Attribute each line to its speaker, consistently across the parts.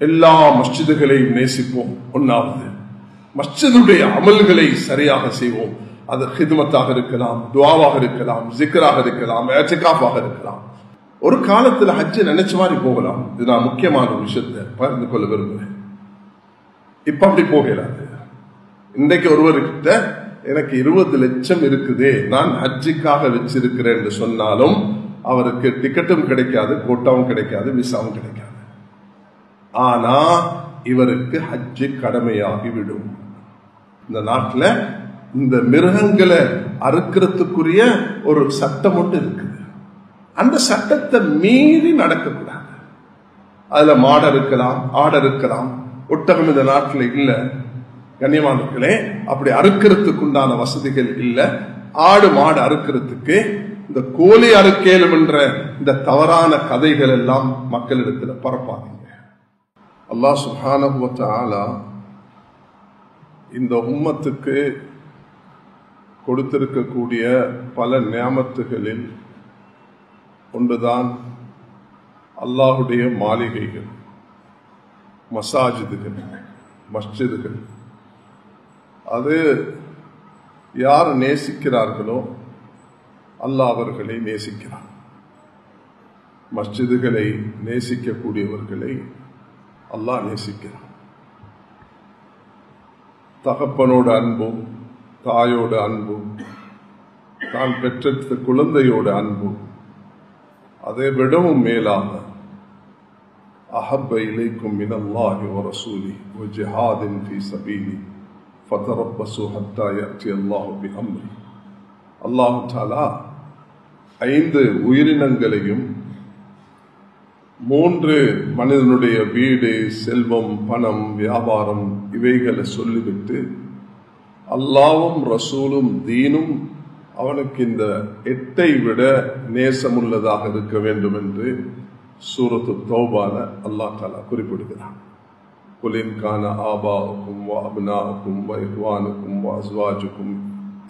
Speaker 1: எல்லா மஸ்ஜிதுகளையும் நேசிப்போம். ஒன்றாவது, மஸ்ஜிதுடைய அமல்களை சரியாக செய்வோம். அது ஹித்மத்தாக இருக்கலாம், துஆவாக இருக்கலாம், ஜிக்ராக இருக்கலாம், இஅ்திகாஃபாக இருக்கலாம். ஒரு காலத்தில் ஹஜ்ஜை நினைச்ச மாதிரி போகலாம். இது நான் முக்கியமான ஒரு விஷயத்தை பகிர்ந்து கொள்ள விரும்புகிறேன். இப்ப அப்படி போகலாது. இன்றைக்கு ஒருவர்கிட்ட எனக்கு 20 லட்சம் இருக்குதே, நான் ஹஜ்ஜுக்காக வச்சிருக்கிறேன் என்று சொன்னாலும் அவருக்கு டிக்கெட்டும் கிடைக்காது, கோட்டாவும் கிடைக்காது, விசாவும் கிடைக்காது. ஆனா இவருக்கு ஹஜ்ஜு கடமையாகிவிடும். இந்த நாட்டில் இந்த மிருகங்களை அறுக்கிறதுக்குரிய ஒரு சட்டம் ஒன்று இருக்குது. அந்த சட்டத்தை மீறி நடக்கக்கூடாது. அதுல மாடு இருக்கலாம், ஆடு இருக்கலாம், ஒட்டகம் இந்த நாட்டில் இல்ல. கண்ணியமானவர்களே, அப்படி அறுக்கிறதுக்கு உண்டான வசதிகள் இல்ல. ஆடு மாடு அறுக்கிறதுக்கு இந்த கோழி அறுக்கேலும் என்ற இந்த தவறான கதைகள் எல்லாம் மக்களிடத்துல பரப்பாதீங்க. அல்லாஹ் சுப்ஹானஹு வ தஆலா இந்த உம்மத்துக்கு கொடுத்திருக்கக்கூடிய பல நியாமத்துகளில் ஒன்றுதான் அல்லாஹுடைய மாளிகைகள், மசாஜிதுகள், மஸ்ஜிதுகள். அது யார் நேசிக்கிறார்களோ அல்லாஹ் அவர்களை நேசிக்கிறார். மஸ்ஜிதுகளை நேசிக்கக்கூடியவர்களை அல்லாஹ் நேசிக்கிறார். தகப்பனோட அன்பும், தாயோட அன்பும், தான் பெற்ற குழந்தையோட அன்பும், அதை விடவும் மேலாக அஹப்ப இலைக்கும் மினல்லாஹி வ ரசூலி வ ஜிஹாதின் ஃபீ சபீலி ஃபதரப்பஸு ஹத்தா யஅதி அல்லாஹு பிஅம்ரி. அல்லாஹ் தஆலா 5 உயிரினங்களையும், 3 மனிதனுடைய வீடு, செல்வம், பணம், வியாபாரம் இவைகளை சொல்லிவிட்டு அல்லாஹ்வும் ரசூலும் தீனும் அவனுக்கு இந்த 8 விட நேசமுள்ளதாக இருக்க வேண்டும் என்று சூரத்து தௌபால அல்லாஹ் தஆலா குறிப்பிடுகிறான். குலின் கான ஆபாவுக்கும் வ அப்னாவுக்கும் வ இஹ்வானுக்கும் வ அஸ்வாஜுக்கும்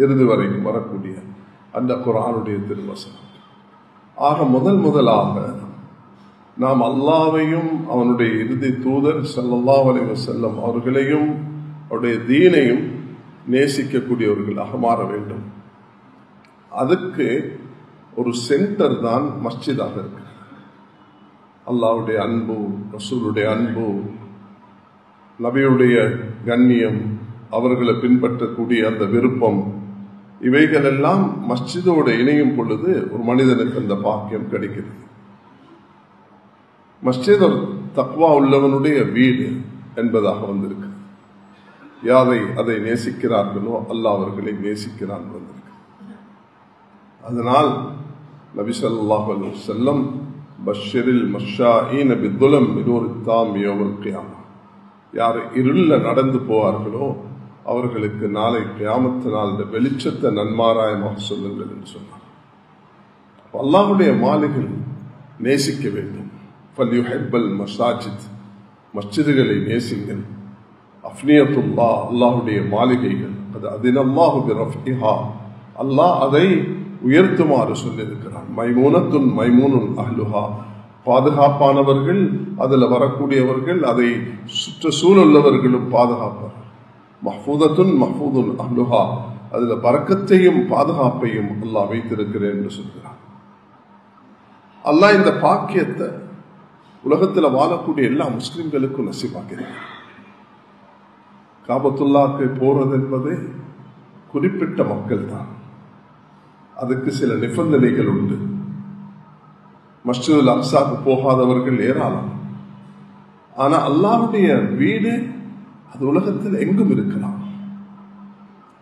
Speaker 1: இறுதி வரைக்கும் வரக்கூடிய அந்த குர்ஆனுடைய திருவசனம். ஆக முதலாக நாம் அல்லாஹ்வையும் அவனுடைய இறுதி தூதர் ஸல்லல்லாஹு அலைஹி வஸல்லம் அவர்களையும் அவருடைய தீனையும் நேசிக்கக்கூடியவர்களாக மாற வேண்டும். அதுக்கு ஒரு சென்டர் தான் மஸ்ஜிதாக இருக்கு. அல்லாஹ்வுடைய அன்பு, ரசூலுடைய அன்பு, நபியுடைய கண்ணியம், அவர்களை பின்பற்றக்கூடிய அந்த விருப்பம், இவைகள் எல்லாம் மஸ்ஜிதோடு இணையும் பொழுது ஒரு மனிதனுக்கு அந்த பாக்கியம் கிடைக்கிறது. மஸ்ஜித் தக்வா உள்ளவனுடைய வீடு என்பதாக வந்திருக்கு. யாரை அதை நேசிக்கிறார்களோ அல்லாஹ் அவர்களை நேசிக்கிறான் வந்திருக்கு. அதனால் நபி ஸல்லல்லாஹு அலைஹி வஸல்லம் பஷ்ஷிரில் மஷாஈன பிதுலம் மினூர் தாம் யௌமல் கியாமா, யார் இருள நடந்து போவார்களோ அவர்களுக்கு நாளை கியாமத்து நாள் இந்த வெளிச்சத்தை நன்மாராயமாக சொல்லுங்கள் என்று சொன்னார். அல்லாஹ்வுடைய மாளிகை நேசிக்க வேண்டும். ஃபல்யுஹிப்பல் மசாஜித், மஸ்ஜிதுகளை நேசிங்கள். அஃப்னியத்துல்லாஹ், அல்லாஹ்வுடைய மாளிகைகள், அது அதினல்லாஹு பிரஃபிஹா, அல்லாஹ் அதை உயர்த்துமாறு சொல்லியிருக்கிறான். மைமூனத்துன் மைமூனுன் அஹ்லுஹா, பாதுகாப்பானவர்கள், அதில் வரக்கூடியவர்கள், அதை சுற்றுச்சூழலுள்ளவர்களும் பாதுகாப்பார்கள். மஹ்ஃபூதத்துன் மஹ்ஃபூதுன் அஹ்லுஹா, அதில் பரக்கத்தையும் பாதுகாப்பையும் அல்லாஹ் வைத்திருக்கிறேன் என்று சொல்கிறான். அல்லாஹ் இந்த பாக்கியத்தை உலகத்தில் வாழக்கூடிய எல்லா முஸ்லிம்களுக்கும் நசீபாக்கிறார். காபத்துல்லாக்கு போறது என்பது குறிப்பிட்ட மக்கள் தான். அதுக்கு சில நிபந்தனைகள் உண்டு. மஸ்ஜிதுல் அக்ஸாக்கு போகாதவர்கள் ஏராளம். ஆனா அல்லாஹ்வுடைய வீடு அது உலகத்தில் எங்கும் இருக்கலாம்.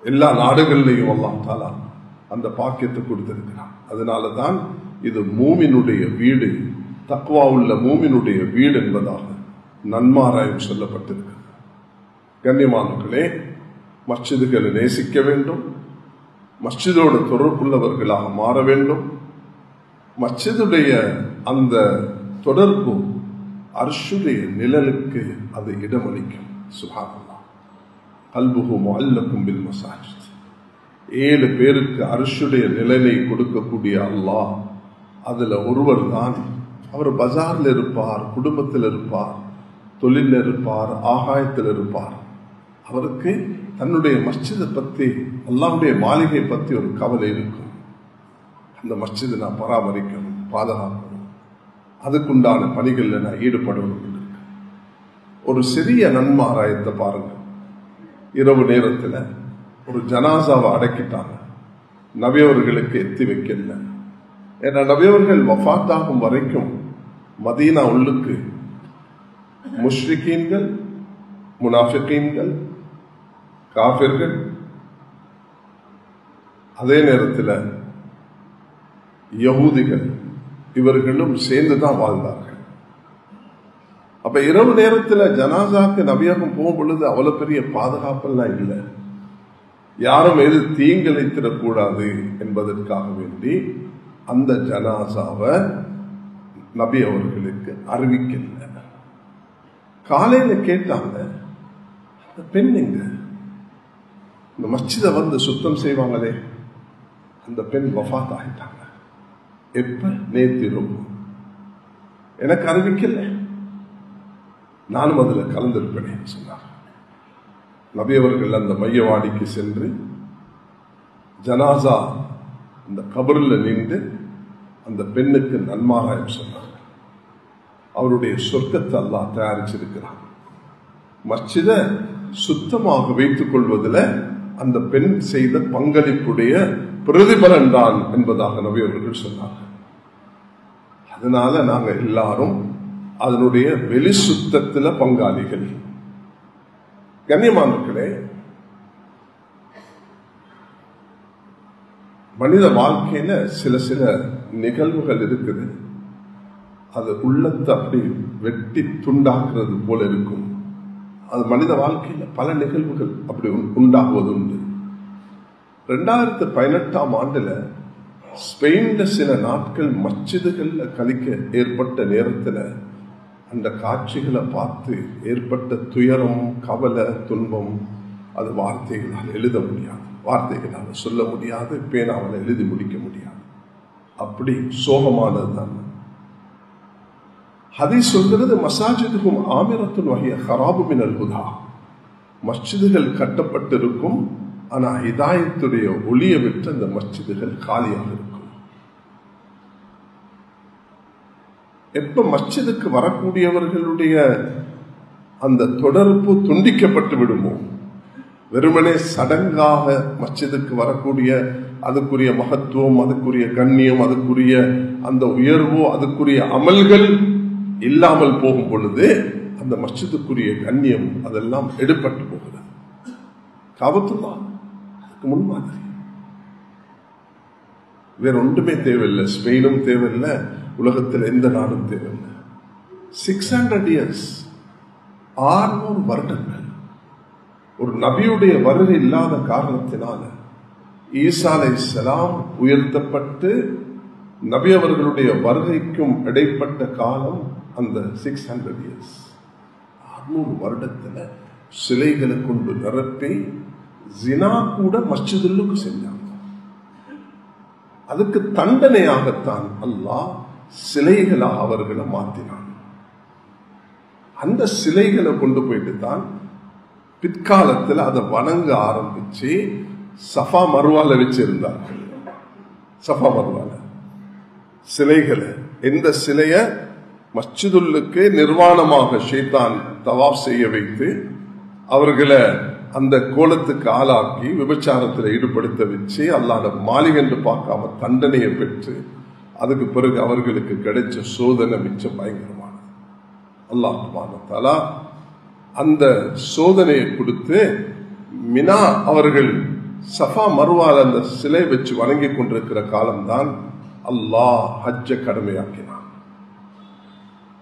Speaker 1: எல்லா நாடுகளிலையும் அல்லாஹ் தஆலா அந்த பாக்கியத்தை கொடுத்திருக்கிறான். அதனாலதான் இது மூமினுடைய வீடு, தக்வா உள்ள மூமினுடைய வீடு என்பதாக நன்மாராயம் சொல்லப்பட்டிருக்கிறது. கண்ணியமானவர்களே, மஸ்ஜிதுகளை நேசிக்க வேண்டும், மஸ்ஜிதோடு தொடர்புள்ளவர்களாக மாற வேண்டும். மஸ்ஜிதுடைய அந்த தொடர்பு அர்ஷுடைய நிழலுக்கு அது இடமளிக்கும். சுப்ஹானல்லாஹ், கல்புஹு முஅல்லகும் பில் மசாஜித். 7 பேருக்கு அர்ஷுடைய நிழலை கொடுக்கக்கூடிய அல்லாஹ், அதுல ஒருவர் தான். அவர் பஜார்ல இருப்பார், குடும்பத்தில் இருப்பார், தொழில் இருப்பார், ஆகாயத்தில் இருப்பார். அவருக்கு தன்னுடைய மஸ்ஜிதை பற்றி, அல்லாஹ்வுடைய மாளிகை பற்றி ஒரு கவலை இருக்கும். அந்த மஸ்ஜிதை நான் பராமரிக்கணும், பாதுகாக்கணும், அதுக்குண்டான பணிகளில் நான் ஈடுபடணும். ஒரு சிறிய நன்மாராயத்தை பாருங்க. இரவு நேரத்தில் ஒரு ஜனாசாவை அடக்கிட்டாங்க. நபியவர்களுக்கு எத்தி வைக்கல. ஏன்னா நபியவர்கள் வஃபாத்தாகும் வரைக்கும் மதீனா உள்ளுக்கு முஷ்ரிகீன்கள், முனாஃபிகீன்கள், காஃபிர்கள், அதே நேரத்தில் யஹூதிகள், இவர்களும் சேர்ந்துதான் வாழ்ந்தார்கள். அப்ப இரவு நேரத்தில் ஜனாசாக்கு நபியாகும் போகும் பொழுது அவ்வளவு பெரிய பாதுகாப்பெல்லாம் இல்லை. யாரும் எது தீங்கிழைத்திடக்கூடாது என்பதற்காக வேண்டி அந்த ஜனாசாவை நபி அவர்களுக்கு அறிவிக்கல. காலையில கேட்டாங்க, அந்த பெண் எங்க? இந்த மஸ்ஜிதை வந்து சுத்தம் செய்வாங்களே, அந்த பெண் வஃபாத் ஆகிட்டாங்க. எப்ப? நேத்திரும். எனக்கு அறிவிக்கல, நானும் அதுல கலந்திருப்பேன் சொன்னார். நபி அவர்கள் அந்த மையவாடிக்கு சென்று ஜனாசா அந்த கபரில் நின்று அந்த பெண்ணுக்கு நன்மாராயம் சொன்னார். அவருடைய சொர்க்கத்தை அல்லாஹ் தயாரிச்சிருக்கிறார். மஸ்ஜிதை சுத்தமாக வைத்துக் கொள்வதில் அந்த பெண் செய்த பங்களிப்புடைய பிரதிபலன் தான் என்பதாக நபி அவர்கள் சொன்னார்கள். அதனால நாங்க எல்லாரும் அதனுடைய வெளி சுத்தத்தில் பங்காளிகள். கண்ணியமானவர்களே, மனித வாழ்க்கையில சில நிகழ்வுகள் இருக்குது. அது உள்ளத்தை அப்படி வெட்டி துண்டாக்குறது போல இருக்கும். அது மனித வாழ்க்கையில பல நிகழ்வுகள் அப்படி உண்டாகுவது உண்டு. 2018 ஸ்பெயின்ல சில நாட்கள் மஸ்ஜிதுகள்ல கழிக்க ஏற்பட்ட நேரத்தில் அந்த காட்சிகளை பார்த்து ஏற்பட்ட துயரம், கவலை, துன்பம், அது வார்த்தைகளால் எழுத முடியாது, வார்த்தைகளால் சொல்ல முடியாது, பேனாவில் எழுதி முடிக்க முடியாது. அப்படி சோகமானது தான். ஹதீஸ் சொல்கிறது, மசாஜிதுகும் ஆமிரத்துன் வஹிய ஹராபு மினல் ஹுதா. மஸ்ஜிதுகள் கட்டப்பட்டிருக்கும், ஆனா ஹிதாயத்துடைய ஒளியை விட்டு அந்த மஸ்ஜிதுகள் காலியாக இருக்கும். எப்ப மஸ்ஜிதுக்கு வரக்கூடியவர்களுடைய அந்த தொடர்பு துண்டிக்கப்பட்டு விடுமோ, வெறுமனே சடங்காக மஸ்ஜிதுக்கு வரக்கூடிய அதுக்குரிய மகத்துவம், அதுக்குரிய கண்ணியம், அதுக்குரிய அந்த உயர்வோ, அதுக்குரிய அமல்கள் இல்லாமல் போகும் பொழுது அந்த மஸ்ஜிதுக்குரிய கண்ணியம் அதெல்லாம் எடுபட்டு போகிறது. காபத்துல்லா அதுக்கு முன்மாதிரி. வேற ஒன்றுமே தேவையில்லை. ஸ்பெயினும் தேவையில்லை, உலகத்தில் எந்த நாடும் தேவையில்லை. 600 years, 600 வருடங்கள் ஒரு நபியுடைய வருகை இல்லாத காரணத்தினால ஈசா அலைஹிஸ்ஸலாம் உயர்த்தப்பட்டு நபி அவர்களுடைய வருகைக்கும் இடைப்பட்ட காலம் அந்த 600 years. 600 வருடத்துல சிலைகளை கொண்டு நிரப்பி ஜினா கூட மஸ்ஜிதுல்லுக்கு செஞ்சாங்க. அதுக்கு தண்டனையாகத்தான் அல்லாஹ் சிலைகளாக அவர்களை மாற்றினான். அந்த சிலைகளை கொண்டு போயிட்டு தான் பிற்காலத்தில் அதை வணங்க ஆரம்பிச்சு சஃபா மர்வால வச்சிருந்தார்கள். சஃபா மர்வால சிலைகளை, எந்த சிலைய மஸ்ஜிதுல்லுக்கு நிர்வாணமாக ஷைத்தான் தவாப் செய்ய வைத்து அவர்களை அந்த கோலத்துக்கு ஆளாக்கி விபச்சாரத்தில் ஈடுபடுத்த வச்சு அல்லாஹ்வுடைய மாளிகை என்று பார்க்காம தண்டனையை பெற்று அதுக்கு பிறகு அவர்களுக்கு கிடைச்ச சோதனை மிச்சம் பயங்கரமானது. அல்லாஹ் சுப்ஹானஹு வ தஆலா அந்த சோதனையை கொடுத்து மினா அவர்கள் சஃபா மர்வால் அந்த சிலை வச்சு வணங்கி கொண்டிருக்கிற காலம்தான் அல்லாஹ் ஹஜ்ஜை கடமையாக்கினான்.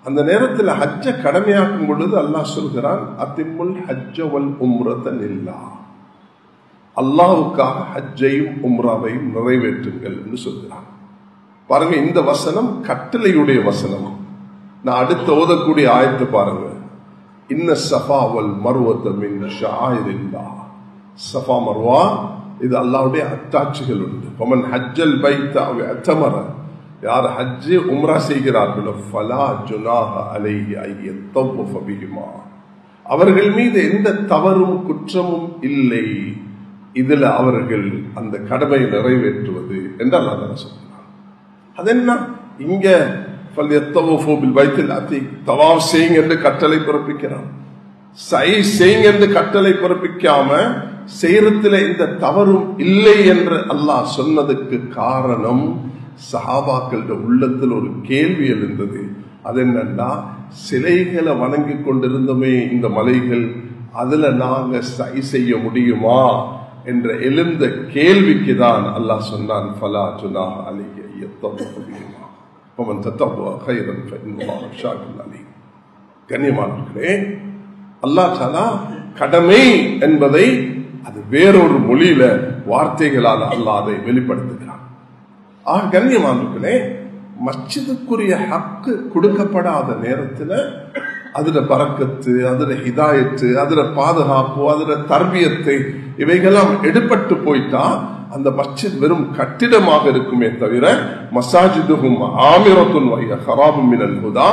Speaker 1: அந்த நேரத்தில் ஹஜ்ஜை கடமையாக்கும் பொழுது அல்லாஹ் சொல்கிறான், அத்திம்முல் ஹஜ்ஜ வல் உம்ரத லில்லாஹ். அல்லாஹ்வுக்காக ஹஜ்ஜையும் உம்ராவையும் நிறைவேற்றுங்கள் என்று சொல்கிறான். பாருங்க, இந்த வசனம் கட்டளையுடைய வசனம். நான் அடுத்து ஓதக்கூடிய ஆயத்தை பாருங்க. இன்ன ஸஃபா வல் மர்வத மின் ஷஆயிரில்லாஹ். ஸஃபா மர்வா இது அல்லாஹ்வுடைய அத்தாட்சிகள் உண்டு. ஃபமன் ஹஜ்ஜல் பைத அவ் அத்தமர, யார் ஹஜ் உம்ரா செய்கிறார்களோ ஃபலா ஜுனாஹ அலைஹி அய்யத்தவஃப பிஹிமா, அவர்கள் மீது எந்த தவறும் குற்றமும் இல்லை, இதுல அவர்கள் அந்த கடமை நிறைவேற்றுவது என்று அல்லாஹ் சொல்றார். அது என்ன இங்க தவாஃப் செய்யுங்க என்று கட்டளை பிறப்பிக்கிறான். சை செய்யுங்க என்று கட்டளை பிறப்பிக்காம செய்யறதுல எந்த தவறும் இல்லை என்று அல்லாஹ் சொன்னதுக்கு காரணம் சஹாபாக்களோட உள்ளத்தில் ஒரு கேள்வி எழுந்தது. அது என்னன்னா, சிலைகளை வணங்கி கொண்டிருந்தோமே இந்த மலைகள், அதுல நாங்க சை செய்ய முடியுமா என்ற எழுந்த கேள்விக்கு தான் அல்லாஹ் சொன்னான் ஃபலா ஜுனாஹ அலைஹி அய்யத்தவஃப பிஹிமா வமன் தத்தவா கைரன் ஃபஇன்னல்லாஹ ஷாக்கிருன் அலீம். கண்ணியமானவர்களே, அல்லாஹ் தஆலா கடமை என்பதை அது வேறொரு மொழியில வார்த்தைகளால் அல்லாஹ் அதை வெளிப்படுத்துகிறான். கண்ணியமானவர்களே, மஸ்ஜிதுக்குரிய ஹக்கு கொடுக்கப்படாத நேரத்துல அதுல பரக்கத்து, அதுல ஹிதாயத்து, அதுல பாதுகாப்பு, அதுல தர்பியத்தை இவைகளாம் எடுபட்டு போயிட்டா அந்த மஸ்ஜித் வெறும் கட்டிடமாக இருக்குமே தவிர மசாஜிதுஹும் ஆமிரத்துன் வஹிய ஹராபும் மினல் ஹுதா,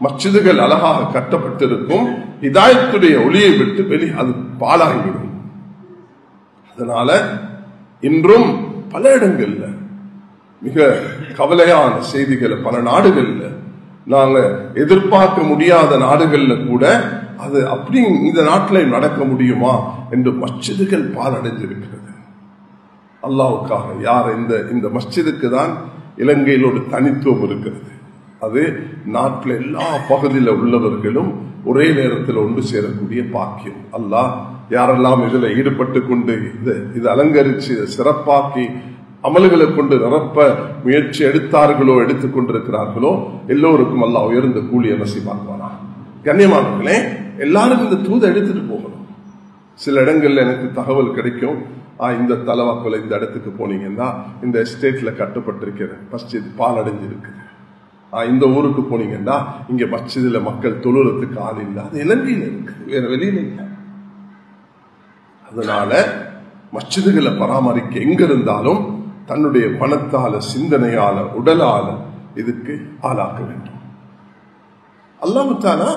Speaker 1: மஸ்ஜிதுகள் அழகாக கட்டப்பட்டிருக்கும், ஹிதாயத்துடைய ஒளியை விட்டு அது பாழாகிவிடும். அதனால இன்றும் பல இடங்கள்ல மிக கவலையான செய்திகளை பல நாடுகள்ல நாங்க எதிர்பார்க்க முடியாத நாடுகள்ல கூட அது அப்படி இந்த நாட்டில் நடக்க முடியுமா என்று மஸ்ஜிதுகள் பாலடைஞ்சிருக்கிறது. அல்லாஹ்வுக்காக யார் இந்த மஸ்ஜிதுக்கு தான் இலங்கையில் ஒரு தனித்துவம் இருக்கிறது. அது நாட்டில் எல்லா பகுதியில் உள்ளவர்களும் ஒரே நேரத்தில் ஒன்று சேரக்கூடிய பாக்கியம். அல்லாஹ் யாரெல்லாம் இதுல ஈடுபட்டு கொண்டு இது அலங்கரிச்சு சிறப்பாக்கி அமல்களை கொண்டு நிரப்ப முயற்சி எடுத்தார்களோ எடுத்துக் கொண்டிருக்கிறார்களோ எல்லோருக்கும் அல்லாஹ் உயர்ந்த கூலியை நசீபாக்குவானா. கண்ணியமானவர்களே, எல்லாரும் இந்த தூதை எடுத்துட்டு போகணும். சில இடங்கள்ல எனக்கு தகவல் கிடைக்கும், இந்த தலவாக்குல இந்த இடத்துக்கு போனீங்கன்னா இந்த எஸ்டேட்ல கட்டப்பட்டிருக்கிற மஸ்ஜித் பாலடைஞ்சு இருக்குது, இந்த ஊருக்கு போனீங்கன்னா இங்க மஸ்ஜிதுல மக்கள் தொழுறதுக்கு ஆள் இல்லை. அது இலங்கையில இருக்கு, வேற வெளியில இல்லை. அதனால மஸ்ஜிதுகளை பராமரிக்க எங்க இருந்தாலும் தன்னுடைய பணத்தால, சிந்தனையால, உடலால இதுக்கு ஆளாக்க வேண்டும். அல்லாஹ் தஆலா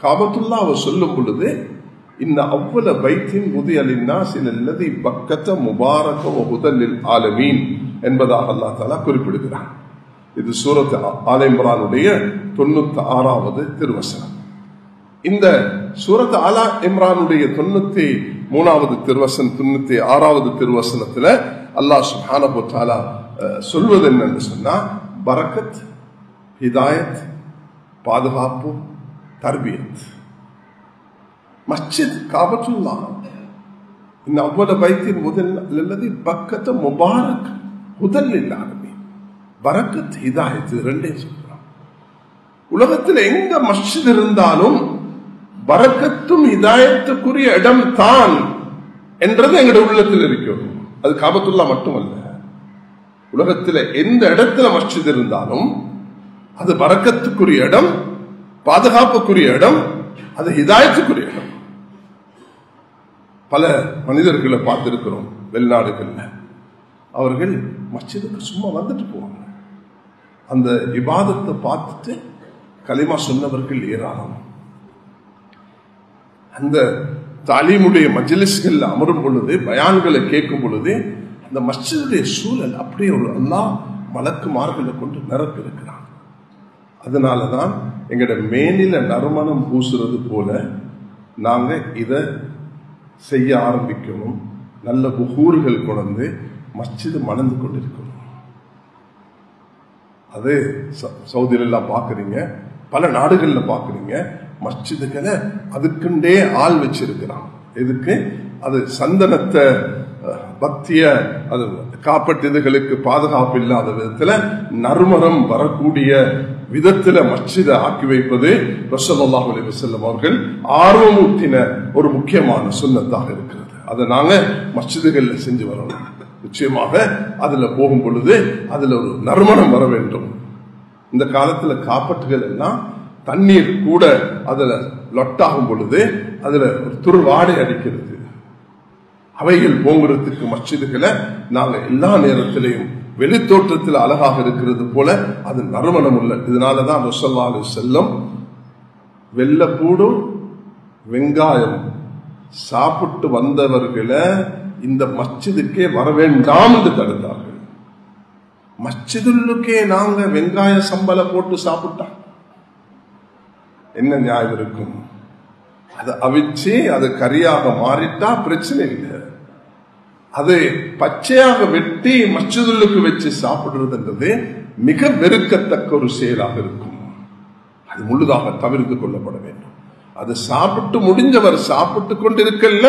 Speaker 1: காபத்துல்லாஹ் சொல்லும் பொழுது இன்ன அவ்வள பைத்தின் உதிய லின்னாஸ் அல்லதி பக்கத முபாரக வ ஹுதல் லில் ஆலமீன் என்பதாக அல்லாஹ் தஆலா குறிப்பிடுகிறார். இது சூரத் ஆல இம்ரானுடைய 96வது திருவசனம். இந்த சூரத் ஆல இம்ரானுடைய 93வது திருவசனம் 96வது திருவசனத்துல அல்லாஹ் சுப்ஹானஹு வ தஆலா சொல்வது என்னன்னு சொன்னா, பரக்கத், ஹிதாயத், பாதுகாப்பு, தர்பியத். மஸ்ஜித் காபத்துல்லாஹ் இன்ன அவ்வள பைத்தின் முதல் அல்லதி பக்கத முபாரக் ஹுதல் லில் ஆலமீன். பரக்கத், ஹிதாயத் ரெண்டே சொல்றான். உலகத்தில் எங்க மஸ்ஜித் இருந்தாலும் பரக்கத்தும் ஹிதாயத்துக்குரிய இடம் தான் என்றது எங்களுடைய உள்ளத்தில் இருக்கிறது. அது காபத்துல்லா மட்டுமல்ல, உலகத்தில் எந்த இடத்துல மஸ்ஜித் இருந்தாலும் அது பரக்கத்துக்குரிய இடம், பாதுகாப்புக்குரிய இடம், அது ஹிதாயத்துக்குரிய இடம். பல மனிதர்களை பார்த்திருக்கிறோம் வெளிநாடுகள்ல, அவர்கள் மஸ்ஜிதுக்கு சும்மா வந்துட்டு போவாங்க. அந்த இபாதத்தை பார்த்துட்டு கலிமா சொன்னவர்கள் ஏராளம். அந்த தாலீமுடைய மஜ்லிஸ்கள் அமரும் பொழுது, பயான்களை கேட்கும் பொழுது அந்த மஸ்ஜிதுடைய சூழல் அப்படியே ஒரு அல்லாஹ் மலக்குமார்களை கொண்டு நிரப்பி இருக்கிறான். அதனாலதான் எங்கட மேனில நறுமணம் பூசுறது போல நாங்க இத செய்ய ஆரம்பிக்கணும். நல்ல புகூர்கள் கொண்டு மஸ்ஜிது மணந்து கொண்டிருக்கணும். அது சவுதியில எல்லாம் பாக்குறீங்க, பல நாடுகள்ல பாக்குறீங்க. மஸ்ஜிதுகளை அதுக்குண்டே ஆள் வச்சிருக்கிறான். எதுக்கு? அது சந்தனத்தை பக்திய அது காப்பட்டதுகளுக்கு பாதுகாப்பு இல்லாத விதத்துல நறுமணம் வரக்கூடிய விதத்துல மஸ்ஜிதை ஆக்கி வைப்பது ரசூலுல்லாஹி அலைஹி வஸல்லம் அவர்கள் ஆர்வமூட்டின ஒரு முக்கியமான சுன்னத்தாக இருக்கிறது. அதை நாங்க மஸ்ஜிதுகள்ல செஞ்சு வரணும். நிச்சயமாக அதுல போகும் பொழுது அதுல ஒரு நறுமணம் வர வேண்டும். இந்த காலத்துல காப்பட்டுகள் எல்லாம் தண்ணீர் கூட அதுல லொட்டாகும் பொழுது அதுல ஒரு துர்வாடை அடிக்கிறது. அவைகள் போங்கிறதுக்கு மஸ்ஜிதுகளை நாங்க எல்லா நேரத்திலையும் வெளித்தோற்றத்தில் அழகாக இருக்கிறது போல அது நறுமணம் உள்ள. இதனாலதான் ரசூலுல்லாஹி அலைஹி வஸல்லம் வெள்ளப்பூடும் வெங்காயம் சாப்பிட்டு வந்தவர்களை இந்த மஸ்ஜிதுக்கே வர வேண்டாம் என்று தடுத்தார்கள். மஸ்ஜிதுல்லுக்கே நாங்க வெங்காய சம்பள போட்டு சாப்பிட்டா என்ன நியாயம் இருக்கும்? அதை அவிச்சு அது கறியாக மாறிட்டா பிரச்சனை இல்லை. அதை பச்சையாக வெட்டி மஸ்ஜிதுல்லுக்கு வச்சு சாப்பிடுறதுன்றது மிக வெறுக்கத்தக்க ஒரு செயலாக இருக்கும். அது முழுதாக தவிர்த்து கொள்ளப்பட வேண்டும். அது சாப்பிட்டு முடிஞ்சவர் சாப்பிட்டு கொண்டிருக்கல,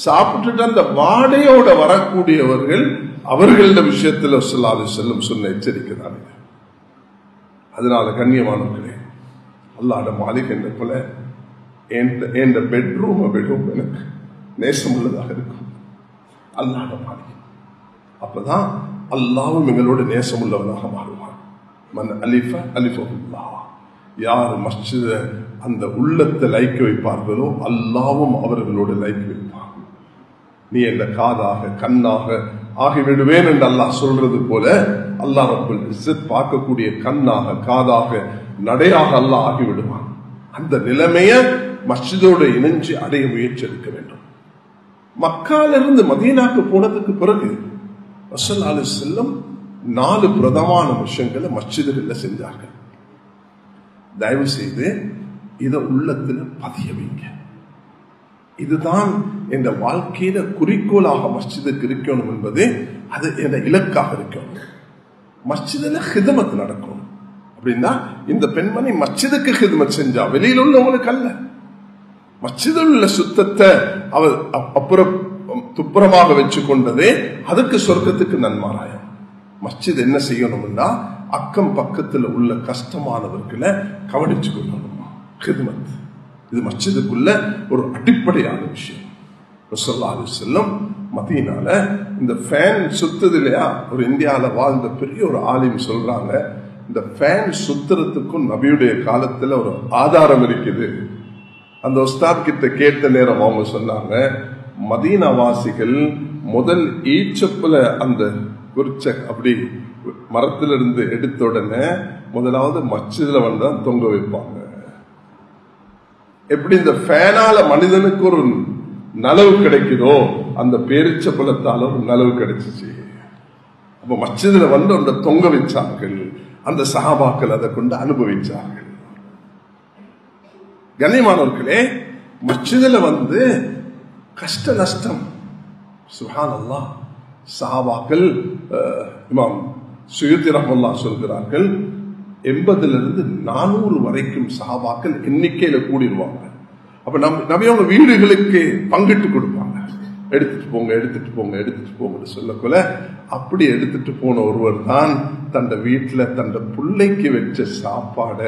Speaker 1: சாப்பிட்டுட்டு அந்த வாடையோட வரக்கூடியவர்கள் அவர்கள விஷயத்தில் ஸல்லல்லாஹு அலைஹி வஸல்லம் சொன்ன எச்சரிக்கைதான். அதனால கண்ணியமானவர்களே, அல்லாஹ்வுடைய மாளிகை என்ன போல என் பெட்ரூம் விடும் எனக்கு நேசம் உள்ளதாக இருக்கும். அல்லாஹ்வுடைய மாளிகை அப்பதான் அல்லாஹ்வும் எங்களோட நேசம் உள்ளவனாக மாறுவான். மன் அலிஃப அலிஃபஹுல்லாஹ், யார் மஸ்ஜித அந்த உள்ளத்தை லைக்க வைப்பார்களோ அல்லாஹ்வும் அவர்களோடு லைக்க வைப்பார். நீ என்ற காதாக கண்ணாக ஆகிவிடுவேன் என்று அல்லாஹ் சொல்றது போல அல்லாஹ் ரப்பல் இஸ்ஸத் பார்க்கக்கூடிய கண்ணாக காதாக நடையாக அல்லாஹ் ஆகிவிடுவான். அந்த நிலைமைய மஸ்ஜிதோடு இணைஞ்சு அடைய முயற்சி எடுக்க வேண்டும். மக்காலிருந்து மதீனாக்கு போனதுக்கு பிறகு ரசூலுல்லாஹி அலைஹி வஸல்லம் 4 பிரதான விஷயங்களை மஸ்ஜிதுகளில் செஞ்சார்கள். தயவு செய்து இதை உள்ளத்தில் பதிய வைங்க. இதுதான் என் வாழ்க்கையில குறிக்கோளாக மஸ்ஜிதுக்கு இருக்கணும் என்பது அது என் இலக்காக இருக்கணும். மஸ்ஜிதுல ஹிதமத் நடக்கும் அப்படின்னா இந்த பெண்மணி மஸ்ஜிதுக்கு ஹிதமத் செஞ்சா, வெளியில் உள்ளவங்களுக்கு அல்ல. மஸ்ஜிதில் உள்ள சுத்தத்தை அவர் அப்புறம் துப்புரமாக வச்சு கொண்டதே அதுக்கு சொர்க்கத்துக்கு நன்மாராயம். மஸ்ஜித் என்ன செய்யணும்னா அக்கம் பக்கத்தில் உள்ள கஷ்டமானவர்களை கவனிச்சு கொள்ளணும். ஹிதமத் இது மஸ்ஜிதுக்குள்ள ஒரு அடிப்படையான விஷயம். ரசூலுல்லாஹி அலைஹி வஸல்லம் மதீனால இந்த ஃபேன் சுத்துது இல்லையா, ஒரு இந்தியாவில் வாழ்ந்த பெரிய ஒரு ஆலிம் சொல்றாங்க, இந்த ஃபேன் சுத்துறதுக்கும் நபியுடைய காலத்துல ஒரு ஆதாரம் இருக்குது. அந்த உஸ்தாத் கிட்ட கேட்ட நேரம் அவங்க சொன்னாங்க, மதீனா வாசிகள் முதல் ஈச்சப்புல அந்த குறிச்ச அப்படி மரத்திலிருந்து எடுத்த உடனே முதலாவது மஸ்ஜிதுல வந்து தொங்க வைப்பாங்க. எப்படி இந்த ஃபேனால மனிதனுக்கு ஒரு நலவு கிடைக்குதோ அந்த பேரிச்ச பழத்தால ஒரு நலவு கிடைச்சிச்சு. அப்ப மஸ்ஜிதுல வந்து அந்த தொங்க வச்சார்கள். அந்த சஹாபாக்கள் அதை கொண்டு அனுபவிச்சார்கள். கண்ணியமானவர்களே, மஸ்ஜிதுல வந்து கஷ்ட நஷ்டம் சுப்ஹானல்லாஹ். சஹாபாக்கள் இமாம் சுயூத்தி ரஹ்மத்துல்லாஹி சொல்கிறார்கள், 80 400 வரைக்கும் சஹாபாக்கள் எண்ணிக்கையில கூடிடுவாங்க. அப்ப நபியவங்க வீடுகளுக்கு பங்கிட்டு கொடுப்பாங்க. எடுத்துட்டு போங்க எடுத்துட்டு போங்க எடுத்துட்டு போங்கன்னு சொல்லக்குள்ள அப்படி எடுத்துட்டு போன ஒருவர் தான் தன் வீட்டுல தன் பிள்ளைக்கு வச்ச சாப்பாட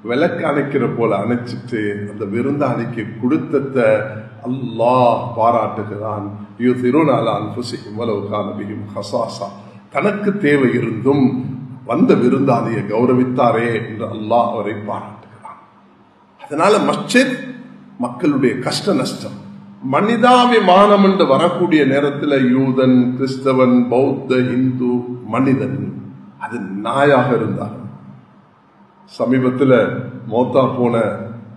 Speaker 1: விளக்கு அணைக்கிற போல அணைச்சிட்டு அந்த விருந்தாளிக்கு கொடுத்த அல்லாஹ் பாராட்டுகிறான். தனக்கு தேவை இருந்தும் வந்த விருந்தாளியை கௌரவித்தாரே என்று அல்லாஹ் அவரை பாராட்டுகிறான். அதனால மஸ்ஜித் மக்களுடைய கஷ்ட நஷ்டம், மனிதாபிமானம் என்று வரக்கூடிய நேரத்தில் யூதன், கிறிஸ்தவன், பௌத்த, இந்து, மனிதன் அது நாயாக இருந்தார். சமீபத்தில் மௌத்தா போன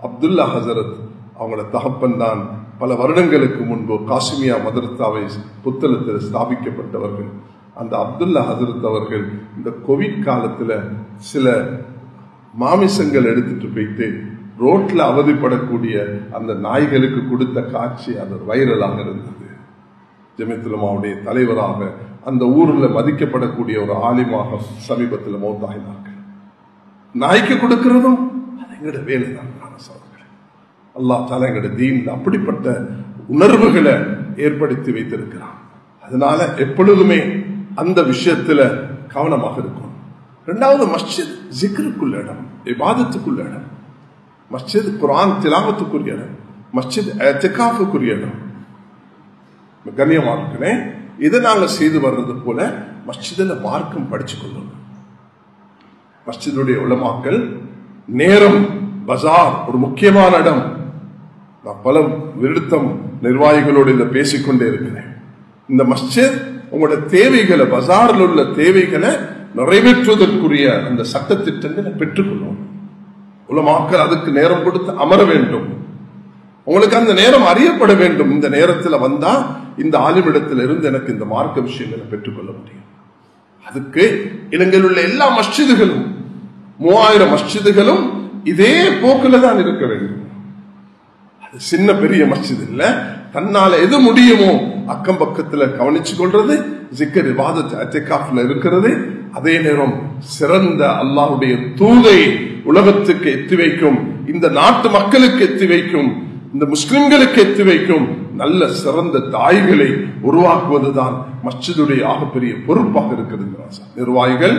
Speaker 1: அப்துல்லா ஹசரத் அவங்களோட தகப்பன் தான் பல வருடங்களுக்கு முன்பு காசிமியா மதரசாவை புத்தளத்தில் ஸ்தாபிக்கப்பட்டவர்கள். அந்த அப்துல்லா ஹசரத் அவர்கள் இந்த கோவிட் காலத்துல சில மாமிசங்கள் எடுத்துட்டு போயிட்டு ரோட்ல அவதிப்படக்கூடிய அந்த நாய்களுக்கு கொடுத்த காட்சி அது வைரலாக இருந்தது. ஜமியத்துல் உலமாவுடைய தலைவராக அந்த ஊர்ல மதிக்கப்படக்கூடிய ஒரு ஆலிமாக சமீபத்தில் மௌத்தாகினார்கள். நாய்க்கு கொடுக்கிறதும் அது எங்கட வேலை தான். அல்லாஹ் தஆலா எங்கட தீன்ல அப்படிப்பட்ட உணர்வுகளை ஏற்படுத்தி வைத்திருக்கிறான். அதனால எப்பொழுதுமே அந்த விஷயத்துல கவனமாக இருக்கும். இரண்டாவது, மஸ்ஜித் ஜிக்ருக்குள்ள இடம், இபாதத்துக்குள்ள இடம். மஸ்ஜித் குர்ஆன் திலாவத்துக்குரிய இடம், மஸ்ஜித் இஅ்திகாஃபுக்குரிய இடம். கண்ணியமானவர்களே, இதை நாங்க செய்து வர்றது போல மஸ்ஜிதுல மார்க்கம் படிச்சு கொள்ளணும். மஸ்ஜிதுடைய உலமாக்கள் நேரம், பஜார் ஒரு முக்கியமான இடம். நான் பல விருத்தம் நிர்வாகிகளோடு இதை பேசிக்கொண்டே இருக்கிறேன். இந்த மஸ்ஜித் உங்களோட தேவைகளை, பஜாரில் உள்ள தேவைகளை நிறைவேற்றுவதற்குரிய அந்த சட்டத்திட்டங்களை பெற்றுக்கொள்ளும். உலமாக்கள் அதுக்கு நேரம் கொடுத்து அமர வேண்டும். உங்களுக்கு அந்த நேரம் அறியப்பட வேண்டும். இந்த நேரத்தில் வந்தா இந்த ஆலிமிடத்தில் இருந்து எனக்கு இந்த மார்க்க விஷயங்களை பெற்றுக்கொள்ள முடியும். அதுக்கு இலங்கையில் உள்ள எல்லா மஸ்ஜிதுகளும் 3000 மஸ்ஜிதுகளும் இதே போக்கில் தான் இருக்க வேண்டும். அது சின்ன பெரிய மஸ்ஜித் இல்ல, தன்னால எது முடியுமோ அக்கம் பக்கத்துல கவனிச்சு கொள்றது, ஜிக்கர் இபாதத் இஅ்திகாஃப்ல இருக்கிறது. அதே நேரம் சிறந்த அல்லாஹ்வுடைய தூதை உலகத்துக்கு எத்தி வைக்கும், இந்த நாட்டு மக்களுக்கு எத்தி வைக்கும், இந்த முஸ்லிம்களுக்கு எத்தி வைக்கும் நல்ல சிறந்த தாய்களை உருவாக்குவதுதான் மஸ்ஜிதுடைய ஆகப்பெரிய பொறுப்பாக இருக்கிறது. நிர்வாகிகள்,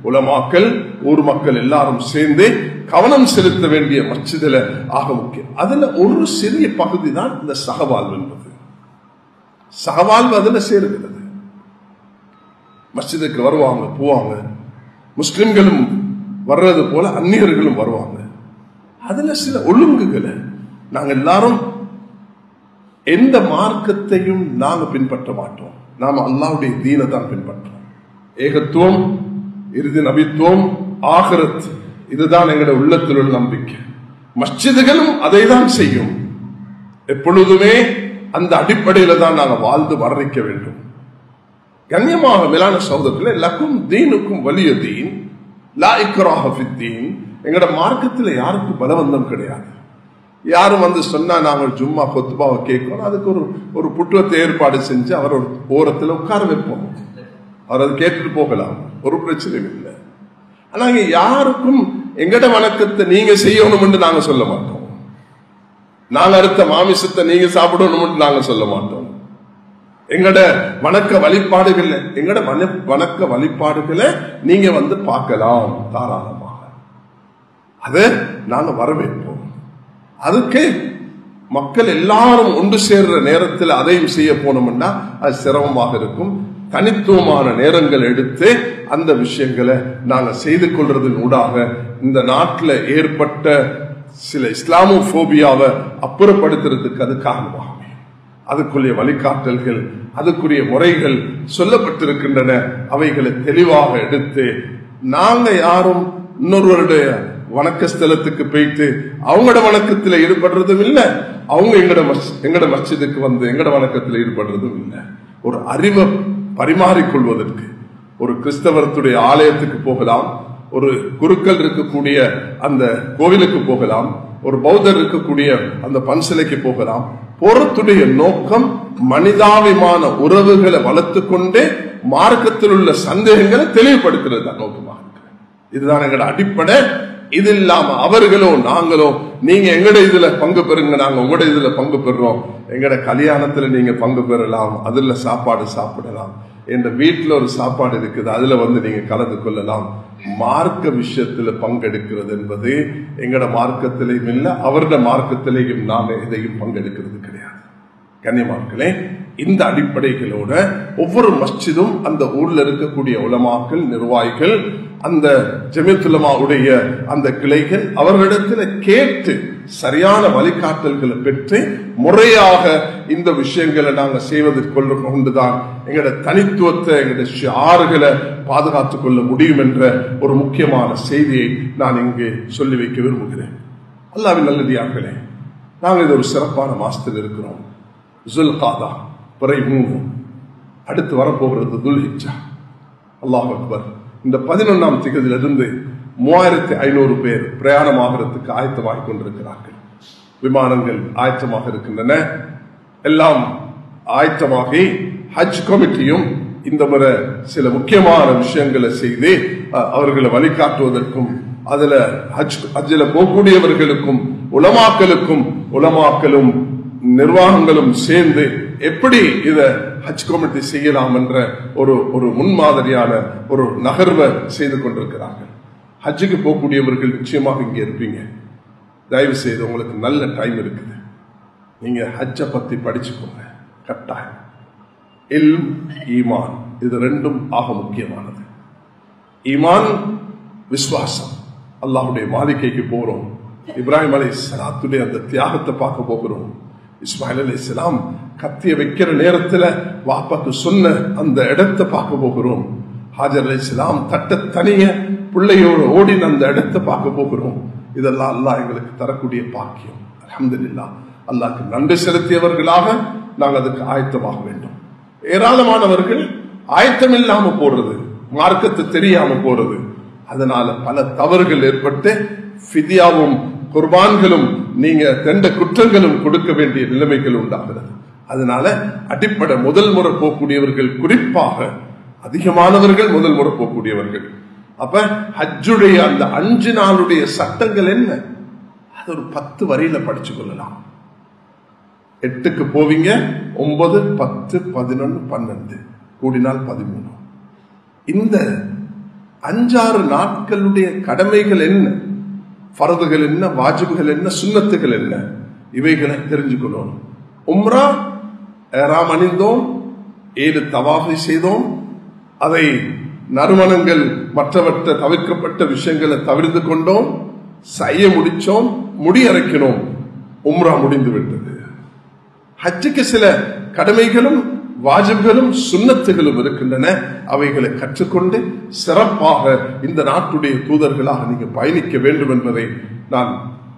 Speaker 1: உலமாக்கள், ஊர் மக்கள் எல்லாரும் சேர்ந்து கவனம் செலுத்த வேண்டிய மஸ்ஜிதுல ஆக முக்கியம். அதுல ஒரு சிறிய பகுதி தான் இந்த சகவாழ்வு என்பது. சகவாழ்வு அதுல சேருகிறது. மஸ்ஜிதுக்கு வருவாங்க, போவாங்க. முஸ்லிம்களும் வர்றது போல அந்நியர்களும் வருவாங்க. அதுல சில ஒழுங்குகளை நாங்க எல்லாரும் எந்த மார்க்கத்தையும் நாங்க பின்பற்ற மாட்டோம். நாம அல்லாஹ்வுடைய தீனை தான் பின்பற்றோம். ஏகத்துவம், இறுதி நபித்துவம், ஆகிரத், இதுதான் எங்களுடைய உள்ளத்தில் உள்ள நம்பிக்கை. மஸ்ஜிதுகளும் அதை தான் செய்யும். எப்பொழுதுமே அந்த அடிப்படையில தான் நாங்கள் வாழ்ந்து வர்ணிக்க வேண்டும். கண்ணியமாக மேலான சகோதரர்களே, லக்கும் தீனுக்கும் வலிய தீன் லா இக்ராஹ ஃபித்தீன். எங்களோட மார்க்கத்தில் யாருக்கும் பலவந்தம் கிடையாது. யாரும் வந்து சொன்னா நாங்கள் ஜும்மா கொத்துபாவை கேட்கணும், அதுக்கு ஒரு புட்டுவத்தை ஏற்பாடு செஞ்சு அவர் ஒரு ஓரத்தில் உட்கார வைப்போம். அவர் அதை கேட்டுட்டு போகலாம், ஒரு பிரச்சனையும் இல்லை. ஆனா யாருக்கும் எங்கட வணக்கத்தை நீங்க செய்யணும் நாங்க சொல்ல மாட்டோம். நாங்க அறுத்த மாமிசத்தை நீங்க சாப்பிடணும் நாங்க சொல்ல மாட்டோம். எங்கட வணக்க வழிபாடுகள், எங்கட வணக்க வழிபாடுகளை நீங்க வந்து பார்க்கலாம் தாராளமாக. அதை நாங்க வரவேற்போம். அதுக்கு மக்கள் எல்லாரும் ஒன்று சேர்ற நேரத்தில் அதையும் செய்ய போனோம்னா அது சிரமமாக இருக்கும். தனித்துவமான நேரங்கள் எடுத்து அந்த விஷயங்களை நாங்க செய்து கொள்றதன் ஊடாக இந்த நாட்டில் ஏற்பட்ட சில இஸ்லாமோபோபியாவை அப்புறப்படுத்துறதுக்கு அது காரணமாகும். அதுக்குரிய வழிகாட்டல்கள், அதுக்குரிய முறைகள் சொல்லப்பட்டிருக்கின்றன. அவைகளை தெளிவாக எடுத்து நாங்க யாரும் இன்னொருவருடைய வணக்க ஸ்தலத்துக்கு போயிட்டு அவங்களோட வணக்கத்தில் ஈடுபடுறதும் இல்லை, அவங்க எங்கட மஸ்ஜிதுக்கு வந்து எங்கட வணக்கத்தில் ஈடுபடுறதும் இல்லை. ஒரு அறிவை பரிமாறிக்கொள்வதற்கு ஒரு கிறிஸ்தவத்துடைய ஆலயத்துக்கு போகலாம், ஒரு குருக்கள் இருக்கக்கூடிய அந்த கோவிலுக்கு போகலாம், ஒரு பௌத்தர் இருக்கக்கூடிய அந்த பன்சிலைக்கு போகலாம். போறத்துடைய நோக்கம் மனிதாபிமான உறவுகளை வளர்த்து கொண்டு மார்க்கத்தில் உள்ள சந்தேகங்களை தெளிவுபடுத்துறது தான் நோக்கமாக இருக்கு. இதுதான் எங்களோட அடிப்படை. இது இல்லாம அவர்களோ நாங்களோ நீங்க எங்கட இதுல பங்கு பெறுங்க, நாங்க உங்களோட இதுல பங்கு பெறுறோம், எங்கட கல்யாணத்துல நீங்க பங்கு பெறலாம், அதுல சாப்பாடு சாப்பிடலாம், என்ற வீட்டுல ஒரு சாப்பாடு இருக்குது அதுல வந்து நீங்க கலந்து கொள்ளலாம். மார்க்க விஷயத்துல பங்கெடுக்கிறது என்பது எங்கட மார்க்கத்திலையும் இல்லை, அவருடைய மார்க்கத்திலையும் நாம எதையும் பங்கெடுக்கிறது கிடையாது. கண்ணியமார்களே, இந்த அடிப்படைகளோட ஒவ்வொரு மஸ்ஜிதும் அந்த ஊர்ல இருக்கக்கூடிய உலமாக்கள், நிர்வாகிகள், அந்த ஜமியத்துலமாவுடைய அந்த கிளைகள் அவர்களிடத்துல கேட்டு சரியான வழிகாட்டல்களை பெற்று முறையாக இந்த விஷயங்களை நாங்கள் செய்வதற்கு கொண்டுதான் எங்களோட தனித்துவத்தை, எங்களுடைய ஷியார்களை பாதுகாத்துக் கொள்ள முடியும் என்ற ஒரு முக்கியமான செய்தியை நான் இங்கு சொல்லி வைக்க விரும்புகிறேன். அல்லாஹ்வின் நல்லடியார்களே, நாங்கள் இது ஒரு சிறப்பான மாசத்தில் இருக்கிறோம். ஜுல்காதா பிறை 3, அடுத்து வரப்போகிறது துல்ஹிஜ்ஜா. அல்லாஹ் அக்பர். இந்த 11ஆம் திகதியிலிருந்து 3500 பேர் பிரயாணமாகிறதுக்கு ஆயத்தமாக கொண்டிருக்கிறார்கள். விமானங்கள் ஆயத்தமாக இருக்கின்றன. எல்லாம் ஆயத்தமாகி ஹஜ் கமிட்டியும் இந்த முறை சில முக்கியமான விஷயங்களை செய்து அவர்களை வழிகாட்டுவதற்கும் அதுல ஹஜ்ல போகக்கூடியவர்களுக்கும் உலமாக்களும் நிர்வாகங்களும் சேர்ந்து எப்படி இத ஹஜ் கமிட்டி செய்யலாம் என்ற ஒரு முன்மாதிரியான ஒரு நகர்வை செய்து கொண்டிருக்கிறார்கள். ஹஜ்ஜுக்கு போகக்கூடியவர்கள் நிச்சயமாக இங்கே இருப்பீங்க. தயவு செய்து உங்களுக்கு நல்ல டைம் இருக்குது, நீங்க ஹஜ்ஜை பத்தி படிச்சுக்கோங்க. கட்டாயம் இல்ம், ஈமான், இது ரெண்டும் ஆக முக்கியமானது. ஈமான் விஸ்வாசம். அல்லாஹ்வுடைய மாளிகைக்கு போறோம், இப்ராஹிம் அலைஹிஸ்ஸலாத்துடைய அந்த தியாகத்தை பார்க்க போகிறோம். இஸ்மாயில் அலைஹிஸ்ஸலாம் கத்திய வைக்கிற நேரத்துல வாப்பாக்கு சொன்ன அந்த இடத்தை பார்க்க போகிறோம். ஹாஜர் அலைஹிஸ்ஸலாம் தட்ட தனிய பிள்ளையோடு ஓடின அந்த இடத்தை பார்க்க போகிறோம். இதெல்லாம் அல்லாஹ் எங்களுக்கு தரக்கூடிய பாக்கியம். அல்ஹம்துலில்லாஹ். அல்லாஹ்க்கு நன்றி செலுத்தியவர்களாக நாங்கள் அதுக்கு ஆயத்தமாக வேண்டும். ஏராளமானவர்கள் ஆயத்தம் இல்லாம போறது, மார்க்கத்தை தெரியாம போறது, அதனால பல தவறுகள் ஏற்பட்டு ஃபிதியாவும் குர்பான்களும் நீங்க தெண்ட குற்றங்களும் கொடுக்க வேண்டிய நிலைமைகள் உண்டாகிறது. அதனால அடிப்படை முதல் முறை போகக்கூடியவர்கள், குறிப்பாக அதிகமானவர்கள் முதல் முறை போகக்கூடியவர்கள். அப்ப ஹஜ்ஜுடைய அந்த 5 நாளுடைய சட்டங்கள் என்ன, அது ஒரு 10 வரியில படிச்சு கொள்ளலாம். 8க்கு போவீங்க, 9, 10, 11, 12 கூடினால் 13. இந்த 5-6 நாட்களுடைய கடமைகள் என்ன, ஃபர்துகள் என்ன, வாஜிபுகள் என்ன, சுன்னத்துகள் என்ன, இவைகளை தெரிஞ்சுக்கணும். உம்ரா இஹ்ராம் அணிந்தோம், 7 தவாஃபை செய்தோம், அதை நறுமணங்கள் மற்றவற்ற தவிர்க்கப்பட்ட விஷயங்களை தவிர்த்து கொண்டோம், செய்ய முடிச்சோம், முடியறைக்கணும், உம்ரா முடிந்து விட்டது. ஹஜ்ஜுக்கு சில கடமைகளும் வாஜிப்களும் சுன்னத்துகளும் இருக்கின்றன. அவைகளை கற்றுக்கொண்டு சிறப்பாக இந்த நாட்டுடைய தூதர்களாக நீங்க பயணிக்க வேண்டும் என்பதை நான்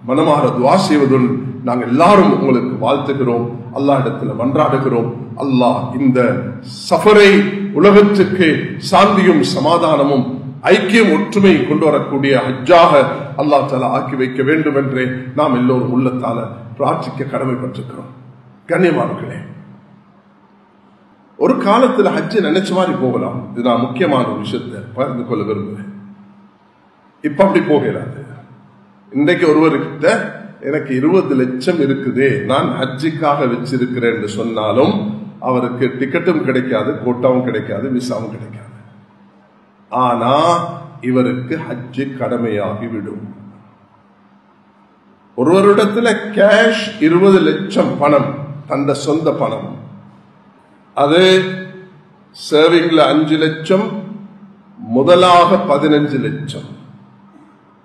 Speaker 1: மனமாற துஆ செய்வதுடன் நாங்கள் எல்லாரும் உங்களுக்கு வாழ்த்துகிறோம், அல்லாஹ் இடத்துல மன்றாடுகிறோம். அல்லாஹ் இந்த சஃபரை உலகத்துக்கு சாந்தியும் சமாதானமும் ஐக்கியம் ஒற்றுமை கொண்டு வரக்கூடிய ஹஜ்ஜாக அல்லாஹ் தஆலா ஆக்கி வைக்க வேண்டும் என்று நாம் எல்லோரும் உள்ளத்தால பிரார்த்திக்க கடமைப்பட்டிருக்கிறோம். கண்ணியமானவர்களே, ஒரு காலத்துல ஹஜ்ஜை நினைச்ச மாதிரி போகலாம். இது நான் முக்கியமான ஒரு விஷயத்தை பகிர்ந்து கொள்ள விரும்புகிறேன். இப்ப அப்படி போகிறாரு. இன்றைக்கு ஒருவர்கிட்ட எனக்கு 20 லட்சம் இருக்குது, நான் ஹஜ்ஜுக்காக வச்சிருக்கிறேன் என்று சொன்னாலும் அவருக்கு டிக்கெட்டும் கிடைக்காது, கோட்டாவும் கிடைக்காது, விசாவும் கிடைக்காது. ஆனா இவருக்கு ஹஜ்ஜு கடமையாகிவிடும். ஒருவரிடத்துல கேஷ் 20 லட்சம் பணம், தந்த சொந்த பணம், அது சேவிங்ல 5 லட்சம், முதலாக 15 லட்சம்,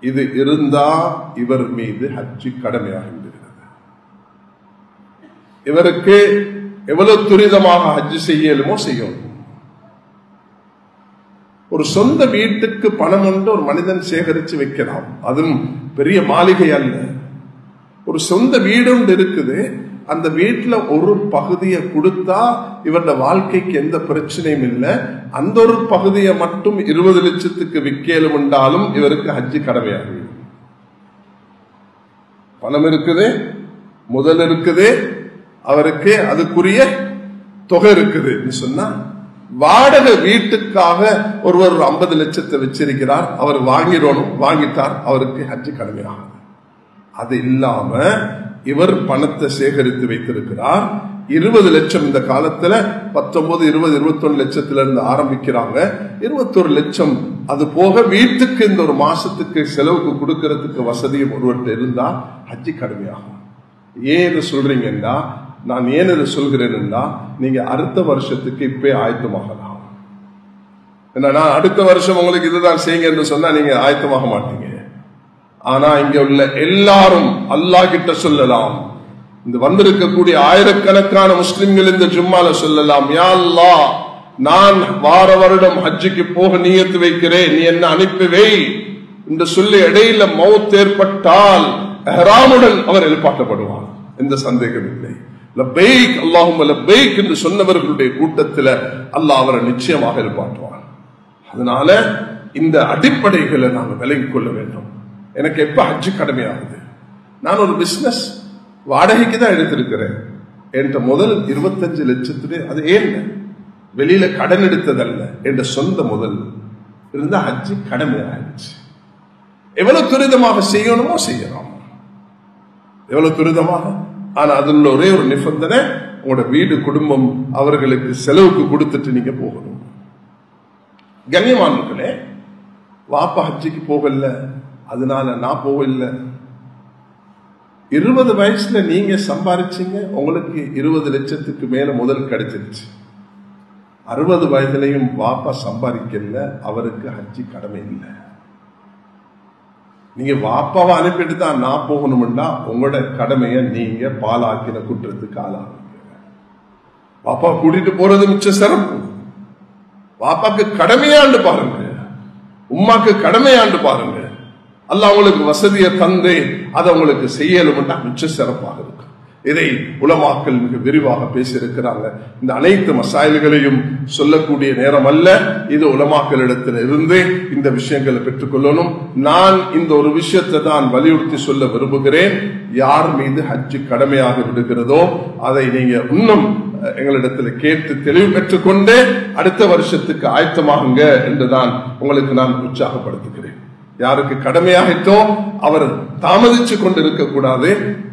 Speaker 1: இது இருந்தா இவர் மீது ஹஜ்ஜு கடமையாகிவிடுகிறது. இவருக்கு எவ்வளவு துரிதமாக ஹஜ்ஜு செய்யலுமோ செய்யணும். ஒரு சொந்த வீட்டுக்கு பணம் ஒன்று ஒரு மனிதன் சேகரிச்சு வைக்கலாம், அதுவும் பெரிய மாளிகை அல்ல. ஒரு சொந்த வீடு ஒன்று இருக்குது, அந்த வீட்டுல ஒரு பகுதியை கொடுத்தா இவருடைய வாழ்க்கைக்கு எந்த பிரச்சனையும் இல்லை. அந்த ஒரு பகுதியை மட்டும் 20 லட்சத்துக்கு விற்கலும் உண்டாலும் இவருக்கு ஹஜ்ஜு கடமையாகும். பணம் இருக்குது, முதல் இருக்குது, அவருக்கு அதுக்குரிய தொகை இருக்குது சொன்னா, வாடகை வீட்டுக்காக ஒருவர் 50 லட்சத்தை வச்சிருக்கிறார், அவர் வாங்கிடணும், வாங்கிட்டார், அவருக்கு ஹஜ்ஜு கடமையாகும். அது இல்லாம இவர் பணத்தை சேகரித்து வைத்திருக்கிறார். 20 லட்சம் இந்த காலத்துல 19, 20, 21 லட்சத்துல இருந்து ஆரம்பிக்கிறாங்க. 21 லட்சம் அது போக வீட்டுக்கு இந்த ஒரு மாசத்துக்கு செலவுக்கு கொடுக்கறதுக்கு வசதியும் ஒருவர்கிட்ட இருந்தா ஹஜ்ஜி கடமையாகும். ஏன் இதை சொல்றீங்கன்னா, நான் ஏன் இதை சொல்கிறேன்னா, நீங்க அடுத்த வருஷத்துக்கு இப்பே ஆயத்தமாகலாம். என்னன்னா அடுத்த வருஷம் உங்களுக்கு இதுதான் செய்யுங்க என்று சொன்னா நீங்க ஆயத்தமாக மாட்டீங்க. ஆனா இங்க உள்ள எல்லாரும் அல்லாஹ் கிட்ட சொல்லலாம், இந்த வந்திருக்கக்கூடிய ஆயிரக்கணக்கான முஸ்லிம்கள் இந்த ஜும்மால சொல்லலாம், யா அல்லாஹ், நான் வார வருடம் ஹஜ்ஜுக்கு போக நியத்து வைக்கிறேன், நீ என்ன அனுப்பி வை என்று சொல்லி இடையில மௌத் ஏற்பட்டால் இஹ்ராமுடன் அவர் எழுப்பாட்டப்படுவார், எந்த சந்தேகம் இல்லை. லப்பைக் அல்லாஹும்ம லப்பைக் என்று சொன்னவர்களுடைய கூட்டத்தில் அல்லாஹ் அவரை நிச்சயமாக எழுப்பாட்டுவார். அதனால இந்த அடிப்படைகளை நாங்கள் விலகிக் கொள்ள வேண்டும். எனக்கு எப்ப ஹஜ்ஜு கடமையாகுது, நான் ஒரு பிசினஸ் வாடகைக்கு தான் எடுத்திருக்கிறேன், என்ற முதல் 25 லட்சத்துடைய, அது ஏன் வெளியில கடன் எடுத்ததல்ல, என்ற சொந்த முதல் இருந்தா ஹஜ்ஜு கடமையாயிடுச்சு. எவ்வளவு துரிதமாக செய்யணுமோ செய்யலாம், எவ்வளவு துரிதமாக. ஆனா அதுல ஒரே ஒரு நிபந்தனை, உங்களோட வீடு குடும்பம் அவர்களுக்கு செலவுக்கு கொடுத்துட்டு நீங்க போகணும். கண்ணியமானவர்களே, வாப்பா ஹஜ்ஜுக்கு போகல, அதனால நான் போகல. 20 வயசுல நீங்க சம்பாதிச்சீங்க, உங்களுக்கு 20 லட்சத்துக்கு மேல முதல் கிடைச்சிருச்சு. 60 வயதுலையும் வாப்பா சம்பாதிக்கல, அவருக்கு ஹஜ்ஜி கடமை இல்லை. நீங்க வாப்பாவை அனுப்பிட்டு தான் நான் போகணும்னா உங்களோட கடமையை நீங்க பாலாக்கின குற்றத்துக்கு ஆளாக. பாப்பா கூட்டிட்டு போறது மிச்ச சிறப்பு. பாப்பாக்கு கடமையாண்டு பாருங்க, உம்மாக்கு கடமையாண்டு பாருங்க. அல்லாஹ் உங்களுக்கு வசதியை தந்து அதை உங்களுக்கு செய்யலும்னா மிச்ச சிறப்பாக இருக்கும். இதை உலமாக்கள் மிக விரிவாக பேசியிருக்கிறாங்க. இந்த அனைத்து மசாயல்களையும் சொல்லக்கூடிய நேரம் அல்ல. இது உலமாக்களிடத்தில் இருந்து இந்த விஷயங்களை பெற்றுக்கொள்ளணும். நான் இந்த ஒரு விஷயத்தை தான் வலியுறுத்தி சொல்ல விரும்புகிறேன். யார் மீது ஹஜ்ஜு கடமையாக விடுகிறதோ அதை நீங்க இன்னும் எங்களிடத்தில் கேட்டு தெளிவு பெற்றுக்கொண்டு அடுத்த வருஷத்துக்கு ஆயத்தமாகுங்க என்றுதான் உங்களுக்கு நான் உற்சாகப்படுத்துகிறேன். யாருக்கு கடமையாகிட்டோ அவர் தாமதிச்சு கொண்டு இருக்க கூடாது.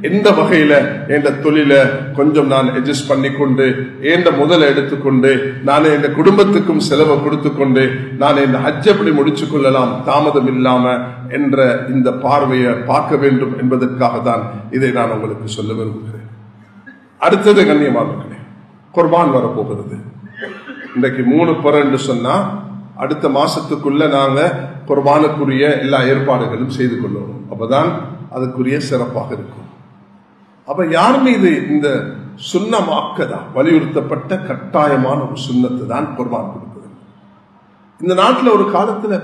Speaker 1: எந்த வகையில என்ற தொழில கொஞ்சம் நான் அட்ஜஸ்ட் பண்ணிக்கொண்டு என்ற முதல எடுத்துக்கொண்டு நான் என் குடும்பத்துக்கும் செலவை கொடுத்துக்கொண்டு நான் இந்த ஹஜ் எப்படி முடிச்சு கொள்ளலாம் தாமதம் இல்லாம என்ற இந்த பார்வையை பார்க்க வேண்டும் என்பதற்காக தான் இதை நான் உங்களுக்கு சொல்ல விரும்புகிறேன். அடுத்தது கண்ணியமானவர்களே, குர்பான் வரப்போகிறது. இன்றைக்கு 3 பிற என்று சொன்னா அடுத்த மாசத்துக்குள்ள நாங்க குர்பானுக்குரிய எல்லா ஏற்பாடுகளும் செய்து கொள்ளணும். அப்பதான் அதுக்குரிய சிறப்பாக இருக்கும். அப்ப யார் மீது இந்த சுன்னமாக்கதா வலியுறுத்தப்பட்ட கட்டாயமான ஒரு சுன்னத்தை தான் குர்பான் கொடுக்குது. இந்த நாட்டில் ஒரு காலத்துல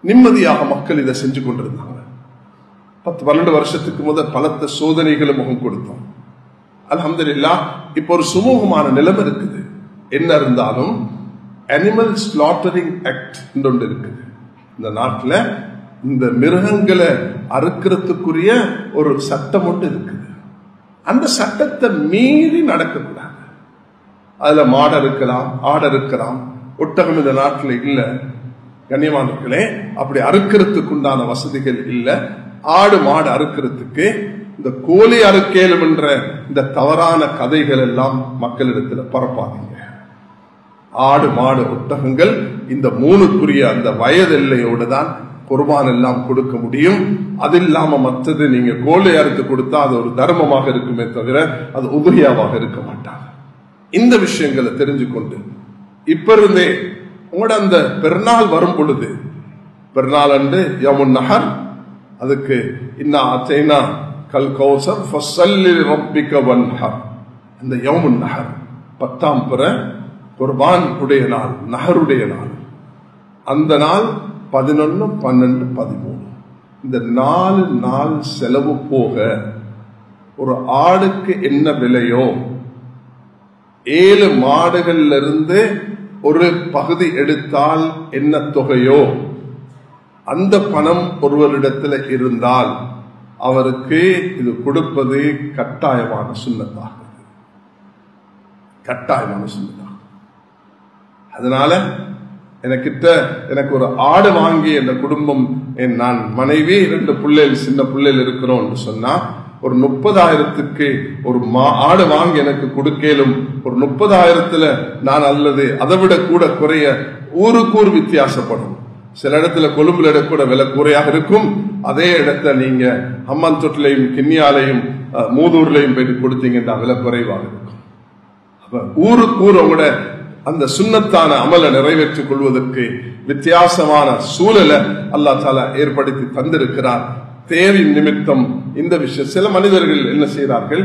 Speaker 1: நிம்மதியாக மக்கள் இதை செஞ்சு கொண்டிருந்தாங்க. 10-12 வருஷத்துக்கு முதல் பலத்த சோதனைகளை முகம் கொடுத்தோம். அல்ஹம்துலில்லாஹ் இப்ப ஒரு சுமூகமான நிலைமை இருக்குது. என்ன இருந்தாலும் அனிமல் ஸ்லாட்டரிங் ஆக்ட் ஒன்று இருக்குது இந்த நாட்டில். இந்த மிருகங்களை அறுக்கிறதுக்குரிய ஒரு சட்டம் ஒன்று இருக்குது. அந்த சட்டத்தை மீறி நடக்கக்கூடாது. அதுல மாடு அறுக்கலாம், ஆடு அறுக்கலாம். ஒட்டகம் இந்த நாட்டில் இல்ல கண்ணியமானவர்களே. அப்படி அறுக்கிறதுக்கு உண்டான வசதிகள் இல்ல. ஆடு மாடு அறுக்கிறதுக்கு இந்த கோழி அறுக்கேலும் என்ற இந்த தவறான கதைகள் எல்லாம் மக்களிடத்தில் பரப்பாதீங்க. ஆடு மாடு ஒட்டகங்கள் இந்த 3க்குரிய அந்த வயது எல்லையோடு தான் குர்பான் எல்லாம் கொடுக்க முடியும். அது இல்லாம மற்றது நீங்க கோழி அறுத்து கொடுத்தா அது ஒரு தர்மமாக இருக்குமே தவிர அது உதவியாவாக இருக்க மாட்டாங்க. இந்த விஷயங்களை தெரிஞ்சு கொண்டு இப்ப இருந்தே உங்களோட அந்த பெருநாள் வரும் பொழுது, பெருநாள் அன்று யமுன் நஹர், அதுக்கு இன்னா அத்தைனா கல் கௌசர் ஃபஸல்லி ரப்பிக வன்ஹர். அந்த யமுன் நஹர் 10ஆம் பிற குர்பான் உடைய நாள், நஹருடைய நாள். அந்த நாள் 11, 12, 13 இந்த 4 நாள் செலவு போக ஒரு ஆடுக்கு என்ன விலையோ 7 மாடுகள்ல இருந்து ஒரு பகுதி எடுத்தால் என்ன தொகையோ அந்த பணம் ஒருவரிடத்தில் இருந்தால் அவருக்கு இது கொடுப்பது கட்டாயமான சுன்னத்தாக. கட்டாயமான சுன்னத்தாக. அதனால எனக்கு ஒரு ஆடு வாங்கி என் குடும்பம், நான் மனைவி 2 பிள்ளைகள் சின்ன பிள்ளைகள் இருக்கிறோம் என்று சொன்னா ஒரு 30,000க்கு ஒரு ஆடு வாங்கி எனக்கு கொடுக்கலும். ஒரு 30,000த்துல நான் அல்லது அதை விட கூட குறைய ஊருக்கு வித்தியாசப்படும். சில இடத்துல கொழும்புல கூட விலை குறையாக இருக்கும். அதே இடத்த நீங்க அம்மன் தொட்டிலையும் கிண்ணியாலையும் மூதூர்லையும் போயிட்டு கொடுத்தீங்கன்னா விலை குறைவாக இருக்கும். அப்ப ஊருக்கு உங்களோட அந்த சுன்னத்தான அமலை நிறைவேற்றிக் கொள்வதற்கு வித்தியாசமான சூழலை அல்லாஹ் தஆலா ஏற்படுத்தி தந்திருக்கிறார். தேவையின் நிமித்தம் இந்த விஷயம் சில மனிதர்கள் என்ன செய்கிறார்கள்,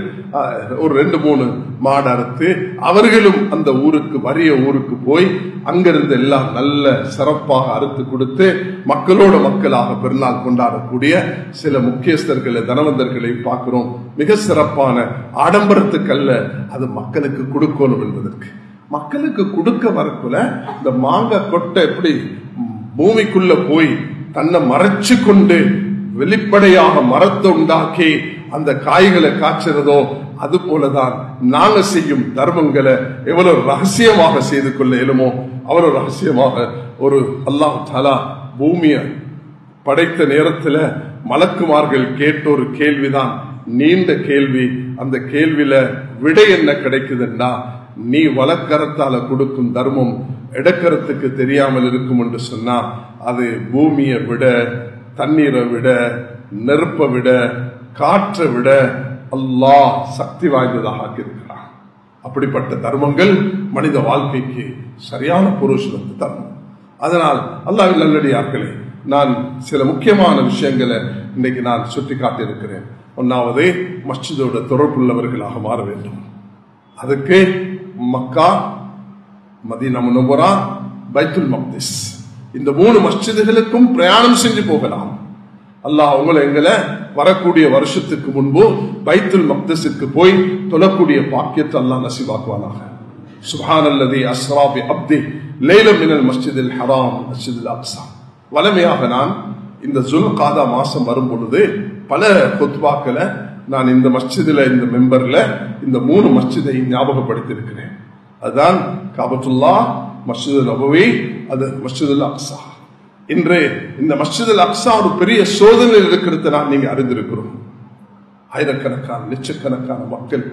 Speaker 1: ஒரு 2-3 மாடு அறுத்து அவர்களும் அந்த ஊருக்கு வறிய ஊருக்கு போய் அங்கிருந்து எல்லாம் நல்ல சிறப்பாக அறுத்து கொடுத்து மக்களோட மக்களாக பெருநாள் கொண்டாடக்கூடிய சில முக்கியஸ்தர்களை தனவந்தர்களை பார்க்கிறோம். மிக சிறப்பான ஆடம்பரத்துக்கல்ல, அது மக்களுக்கு கொடுக்கணும் என்பதற்கு. மக்களுக்கு கொடுக்க வரக்குள்ள இந்த மாங்காய் கொட்டை எப்படி பூமிக்குள்ள போய் தன்னை மறைச்சு கொண்டு வெளிப்படையாக மரத்தை உண்டாக்கி அந்த காய்களை காய்ச்சறதோ அது போலதான் நாங்க செய்யும் தர்மங்களை எவ்வளவு ரகசியமாக செய்து கொள்ள இயலுமோ அவ்வளவு ரகசியமாக. ஒரு அல்லாஹ் தஆலா பூமியை படைத்த நேரத்தில் மலக்குமார்கள் கேட்ட ஒரு கேள்விதான், நீண்ட கேள்வி. அந்த கேள்வியில விடை என்ன கிடைக்குதுன்னா, நீ வலக்கரத்தால கொடுக்கும் தர்மம் இடக்கரத்துக்கு தெரியாமல் இருக்கும் என்று சொன்னா அது பூமியை விட, தண்ணீரை விட, நெருப்பை விட, காற்றை விட அல்லாஹ் சக்தி வாய்ந்ததாக ஆக்கியிருக்கிறான். அப்படிப்பட்ட தர்மங்கள் மனித வாழ்க்கைக்கு சரியான புருஷனுக்கு தர்மம். அதனால் அல்லாஹ்வின் நல்லடியார்களே, நான் சில முக்கியமான விஷயங்களை இன்னைக்கு நான் சுட்டிக்காட்டி இருக்கிறேன். ஒன்னாவது, மஸ்ஜிதோட தொடர்புள்ளவர்களாக மாற வேண்டும். அதுக்கு மக்கா, மதீனா முனவ்வரா, பைத்துல் மக்திஸ் இந்த 3 மஸ்ஜிதுகளுக்கும் பிரயாணம் செஞ்சு போகலாம். அல்லாஹ் உங்களை எங்களை வரக்கூடிய வருஷத்துக்கு முன்பு பைத்துல் மக்திஸுக்கு போய் தொழக்கூடிய பாக்கியத்தை அல்லாஹ் நசீபாக்குவானாக. சுப்ஹானல்லதி அஸ்ரா பி அப்தி லைலன் மினல் மஸ்ஜிதில் ஹராம் மஸ்ஜிதில் அக்ஸா. வளமையாக நான் இந்த ஜுல்காதா மாசம் வரும் பொழுது பல குத்பாக்களை நான் இந்த மஸ்ஜிதில், இந்த மெம்பர்ல இந்த 3 மஸ்ஜிதை ஞாபகப்படுத்தி இருக்கிறேன். அதுதான் காபத்துல்லா, மஸ்ஜிது நபவி, அது மஸ்ஜிதுல் அக்ஸா. இன்று இந்த மஸ்ஜிதுல் அக்ஸா ஒரு பெரிய சோதனையில் இருக்கிறத நான் நீங்க அறிந்திருக்கிறோம். ஆயிரக்கணக்கான லட்சக்கணக்கான மக்கள்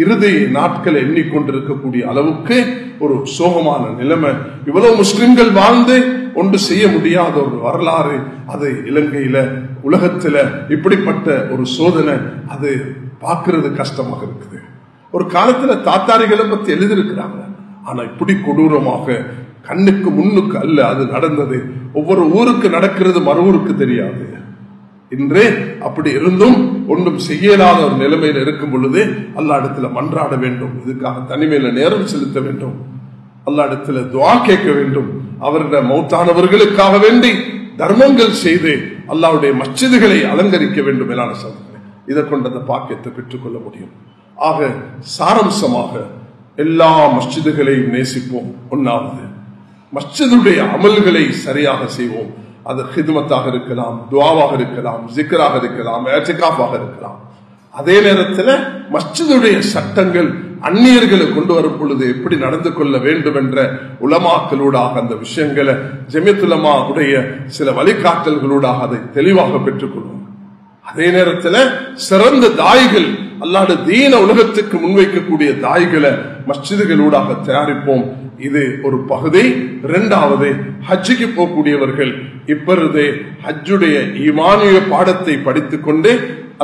Speaker 1: இறுதி நாட்களை எண்ணிக்கொண்டிருக்கக்கூடிய அளவுக்கு ஒரு சோகமான நிலைமை. இவ்வளவு முஸ்லிம்கள் வாழ்ந்து ஒன்று செய்ய முடியாத ஒரு வரலாறு அது இலங்கையில, உலகத்துல இப்படிப்பட்ட ஒரு சோதனை அது பார்க்கிறது கஷ்டமாக இருக்குது. ஒரு காலத்துல தாத்தாரிகளை பத்தி எழுதியிருக்கிறாங்க. ஆனா இப்படி கொடூரமாக கண்ணுக்கு முன்னுக்கு அல்ல அது நடந்தது. ஒவ்வொரு ஊருக்கு நடக்கிறது மறு ஊருக்கு தெரியாது. இன்றே அப்படி இருந்தும் ஒன்றும் செய்யலாத ஒரு நிலைமையில் இருக்கும் பொழுது அல்லாஹ் இடத்துல மன்றாட வேண்டும். இதுக்காக தனிமையில நேரம் செலுத்த வேண்டும். அல்லாஹ் இடத்துல துஆ கேட்க வேண்டும். அவருடைய மௌத்தானவர்களுக்காக வேண்டி தர்மங்கள் செய்து அல்லாஹ்வுடைய மஸ்ஜிதுகளை அலங்கரிக்க வேண்டும். மேலான சகோதரர்களே, இதை கொண்ட அந்த பாக்கியத்தை பெற்றுக்கொள்ள முடியும். ஆக சாரம்சமாக எல்லா மஸ்ஜிதுகளையும் நேசிப்போம். ஒன்னாவது, மஸ்ஜிதுடைய அமல்களை சரியாக செய்வோம். அது ஹித்மத்தாக இருக்கலாம், துஆவாக இருக்கலாம், ஜிக்ராக இருக்கலாம், இஅ்திகாஃபாக இருக்கலாம். அதே நேரத்தில் மஸ்ஜிதுடைய சட்டங்கள் அந்நியர்களை கொண்டு வரும் பொழுது எப்படி நடந்து கொள்ள வேண்டும் என்ற உலமாக்களூடாக அந்த விஷயங்களை, ஜமியத் உலமா உடைய சில வழிகாட்டல்களூடாக அதை தெளிவாக பெற்றுக்கொள்வோம். அதே நேரத்தில் சிறந்த தாய்கள், அல்லாஹ்வுடைய தீன உலகத்துக்கு முன்வைக்கக்கூடிய தாய்களை மஸ்ஜிதுகளூடாக தயாரிப்போம். இது ஒரு பகுதி. இரண்டாவது, ஹஜ்ஜுக்கு போகக்கூடியவர்கள் இப்பொழுது ஹஜ்ஜுடைய ஈமானிய பாடத்தை படித்துக் கொண்டு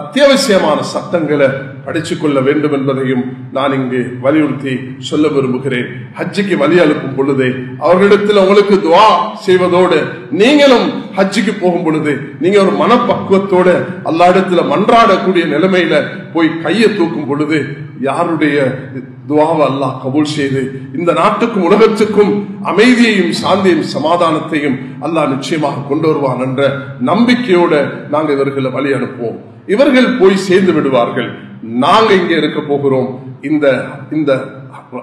Speaker 1: அத்தியாவசியமான சட்டங்களை படித்துக் கொள்ள வேண்டும் என்பதையும் நான் இங்கு வலியுறுத்தி சொல்ல விரும்புகிறேன். ஹஜ்ஜுக்கு வழி அனுப்பும் பொழுது அவர்களிடத்தில் உங்களுக்கு துஆ செய்வதோடு நீங்களும் ஹஜ்ஜுக்கு போகும் பொழுது நீங்க ஒரு மனப்பக்குவத்தோட அல்லாஹ் இடத்துல மன்றாடக்கூடிய நிலைமையில போய் கையை தூக்கும் பொழுது யாருடைய துஆவை அல்லாஹ் கபூல் செய்து இந்த நாட்டுக்கும் உலகத்துக்கும் அமைதியையும் சாந்தியையும் சமாதானத்தையும் அல்லாஹ் நிச்சயமாக கொண்டு வருவான் என்ற நம்பிக்கையோட நாங்க இவர்களை வழி அனுப்புவோம். இவர்கள் போய் சேர்ந்து விடுவார்கள். நாங்க இங்கே இருக்க போகிறோம். இந்த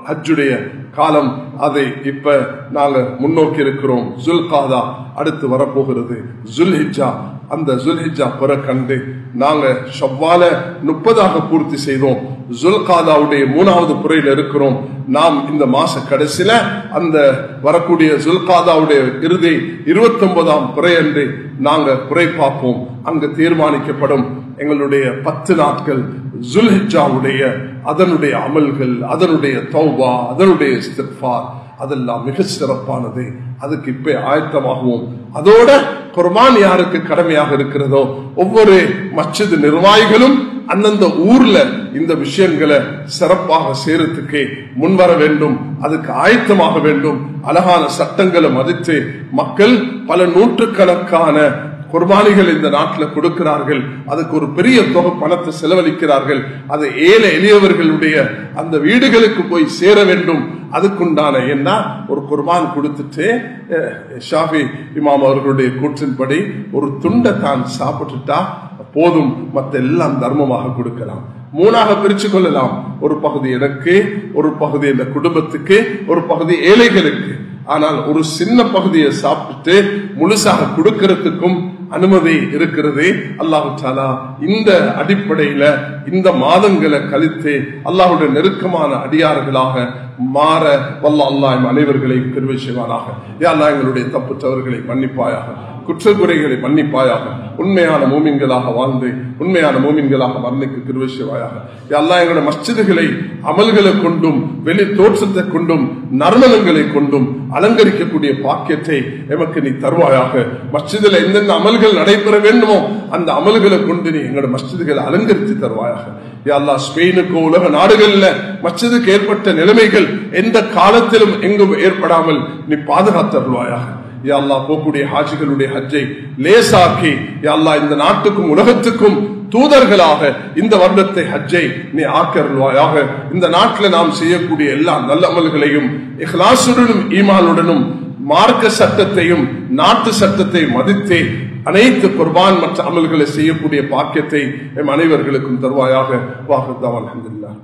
Speaker 1: ஹஜ்ஜுடைய காலம் அதை இப்ப நாங்க முன்னோக்கி இருக்கிறோம். ஜுல்காதா அடுத்து வரப்போகிறது, ஜுல்ஹிஜ்ஜா. அந்த ஜுல்ஹிஜ்ஜா பிற கண்டு நாங்க ஷவ்வால 30 பூர்த்தி செய்தோம். ஜுல்காதாவுடைய 3வது புறையில் இருக்கிறோம். நாம் இந்த மாச கடைசியில அந்த வரக்கூடிய ஜுல்காதாவுடைய இறுதி 29ஆம் புறை அன்று நாங்க புரை பார்ப்போம். அங்கு தீர்மானிக்கப்படும் எங்களுடைய 10 நாட்கள் ஜுல்ஹிஜ்ஜாவுடைய அதனுடைய அமல்கள், அதனுடைய தௌபா, அதனுடைய இஸ்திக்ஃபார், அதெல்லாம் மிக சிறப்பானது. அதுக்கு இப்ப ஆயத்தமாகுவோம். அதோட குர்பான் யாருக்கு கடமையாக இருக்கிறதோ ஒவ்வொரு மஸ்ஜித் நிர்வாகிகளும் அந்தந்த ஊர்ல இந்த விஷயங்களை சிறப்பாக செய்யறதுக்கு முன்வர வேண்டும். அதுக்கு ஆயத்தமாக வேண்டும். அழகான சட்டங்களை மதித்து மக்கள் பல நூற்றுக்கணக்கான குர்பானிகள் இந்த நாட்டில் கொடுக்கிறார்கள். அதுக்கு ஒரு பெரிய தொகை பணத்தை செலவழிக்கிறார்கள். அது ஏழை எளியவர்களுடைய அந்த வீடுகளுக்கு போய் சேர வேண்டும். அதுக்குண்டான என்ன ஒரு குர்பான் கொடுத்துட்டு ஷாஃபி இமாம் அவர்களுடைய கூற்றின்படி ஒரு துண்டை தான் சாப்பிட்டுட்டா போதும், மற்ற எல்லாம் தர்மமாக கொடுக்கலாம். 3ஆக பிரிச்சு கொள்ளலாம். ஒரு பகுதி எனக்கு, ஒரு பகுதி இந்த குடும்பத்துக்கு, ஒரு பகுதி ஏழைகளுக்கு. ஆனால் ஒரு சின்ன பகுதியை சாப்பிட்டு முழுசாக கொடுக்கிறதுக்கும் அனுமதி இருக்கிறது. அல்லாஹு தஆலா இந்த அடிப்படையில இந்த மாதங்களை கழித்து அல்லாஹ்வுடைய நெருக்கமான அடியார்களாக மாற வல்ல அல்லாஹ் அனைவர்களை கிருபை செய்வானாக. யா அல்லாஹ் எங்களுடைய தப்பு தவறுகளை மன்னிப்பாயாக, குற்றக்குறைகளை மன்னிப்பாயாக. உண்மையான மூமின்களாக வாழ்ந்து உண்மையான மூமின்களாக மரணிக்கு கிருபை செய்வாயாக. யா அல்லாஹ் எங்களுடைய மஸ்ஜிதுகளை அமல்களை கொண்டும் வெளி தோற்றத்தை கொண்டும் நறுமணங்களை கொண்டும் அலங்கரிக்கக்கூடிய பாக்கியத்தை எமக்கு நீ தருவாயாக. மஸ்ஜிதில் எந்தெந்த அமல்கள் நடைபெற வேண்டுமோ அந்த அமல்களை கொண்டு நீ எங்களுடைய மஸ்ஜிதுகளை அலங்கரித்து தருவாயாக. யா அல்லாஹ் ஸ்பெயினுக்கு உலக நாடுகள்ல மஸ்ஜிதுக்கு ஏற்பட்ட நிலைமைகள் எந்த காலத்திலும் எங்கும் ஏற்படாமல் நீ பாதுகாத்தருள்வாயாக. யா அல்லாஹ் போகக்கூடிய ஹாஜிகளுடைய ஹஜ்ஜை லேசாக்கி யா அல்லாஹ் இந்த நாட்டுக்கும் உலகத்துக்கும் தூதர்களாக இந்த வருடத்தை ஹஜ்ஜை நீ ஆக்கருள்வாயாக. இந்த நாட்டில் நாம் செய்யக்கூடிய எல்லா நல்ல அமல்களையும் இஹ்லாசுடனும் ஈமானுடனும் மார்க்க சட்டத்தையும் நாட்டு சட்டத்தை மதித்தே அனைத்து குர்பான் மற்ற அமல்களை செய்யக்கூடிய பாக்கியத்தை எம் அனைவர்களுக்கும் தருவாயாக. வாஹ் அல்ஹம்துலில்லாஹ்.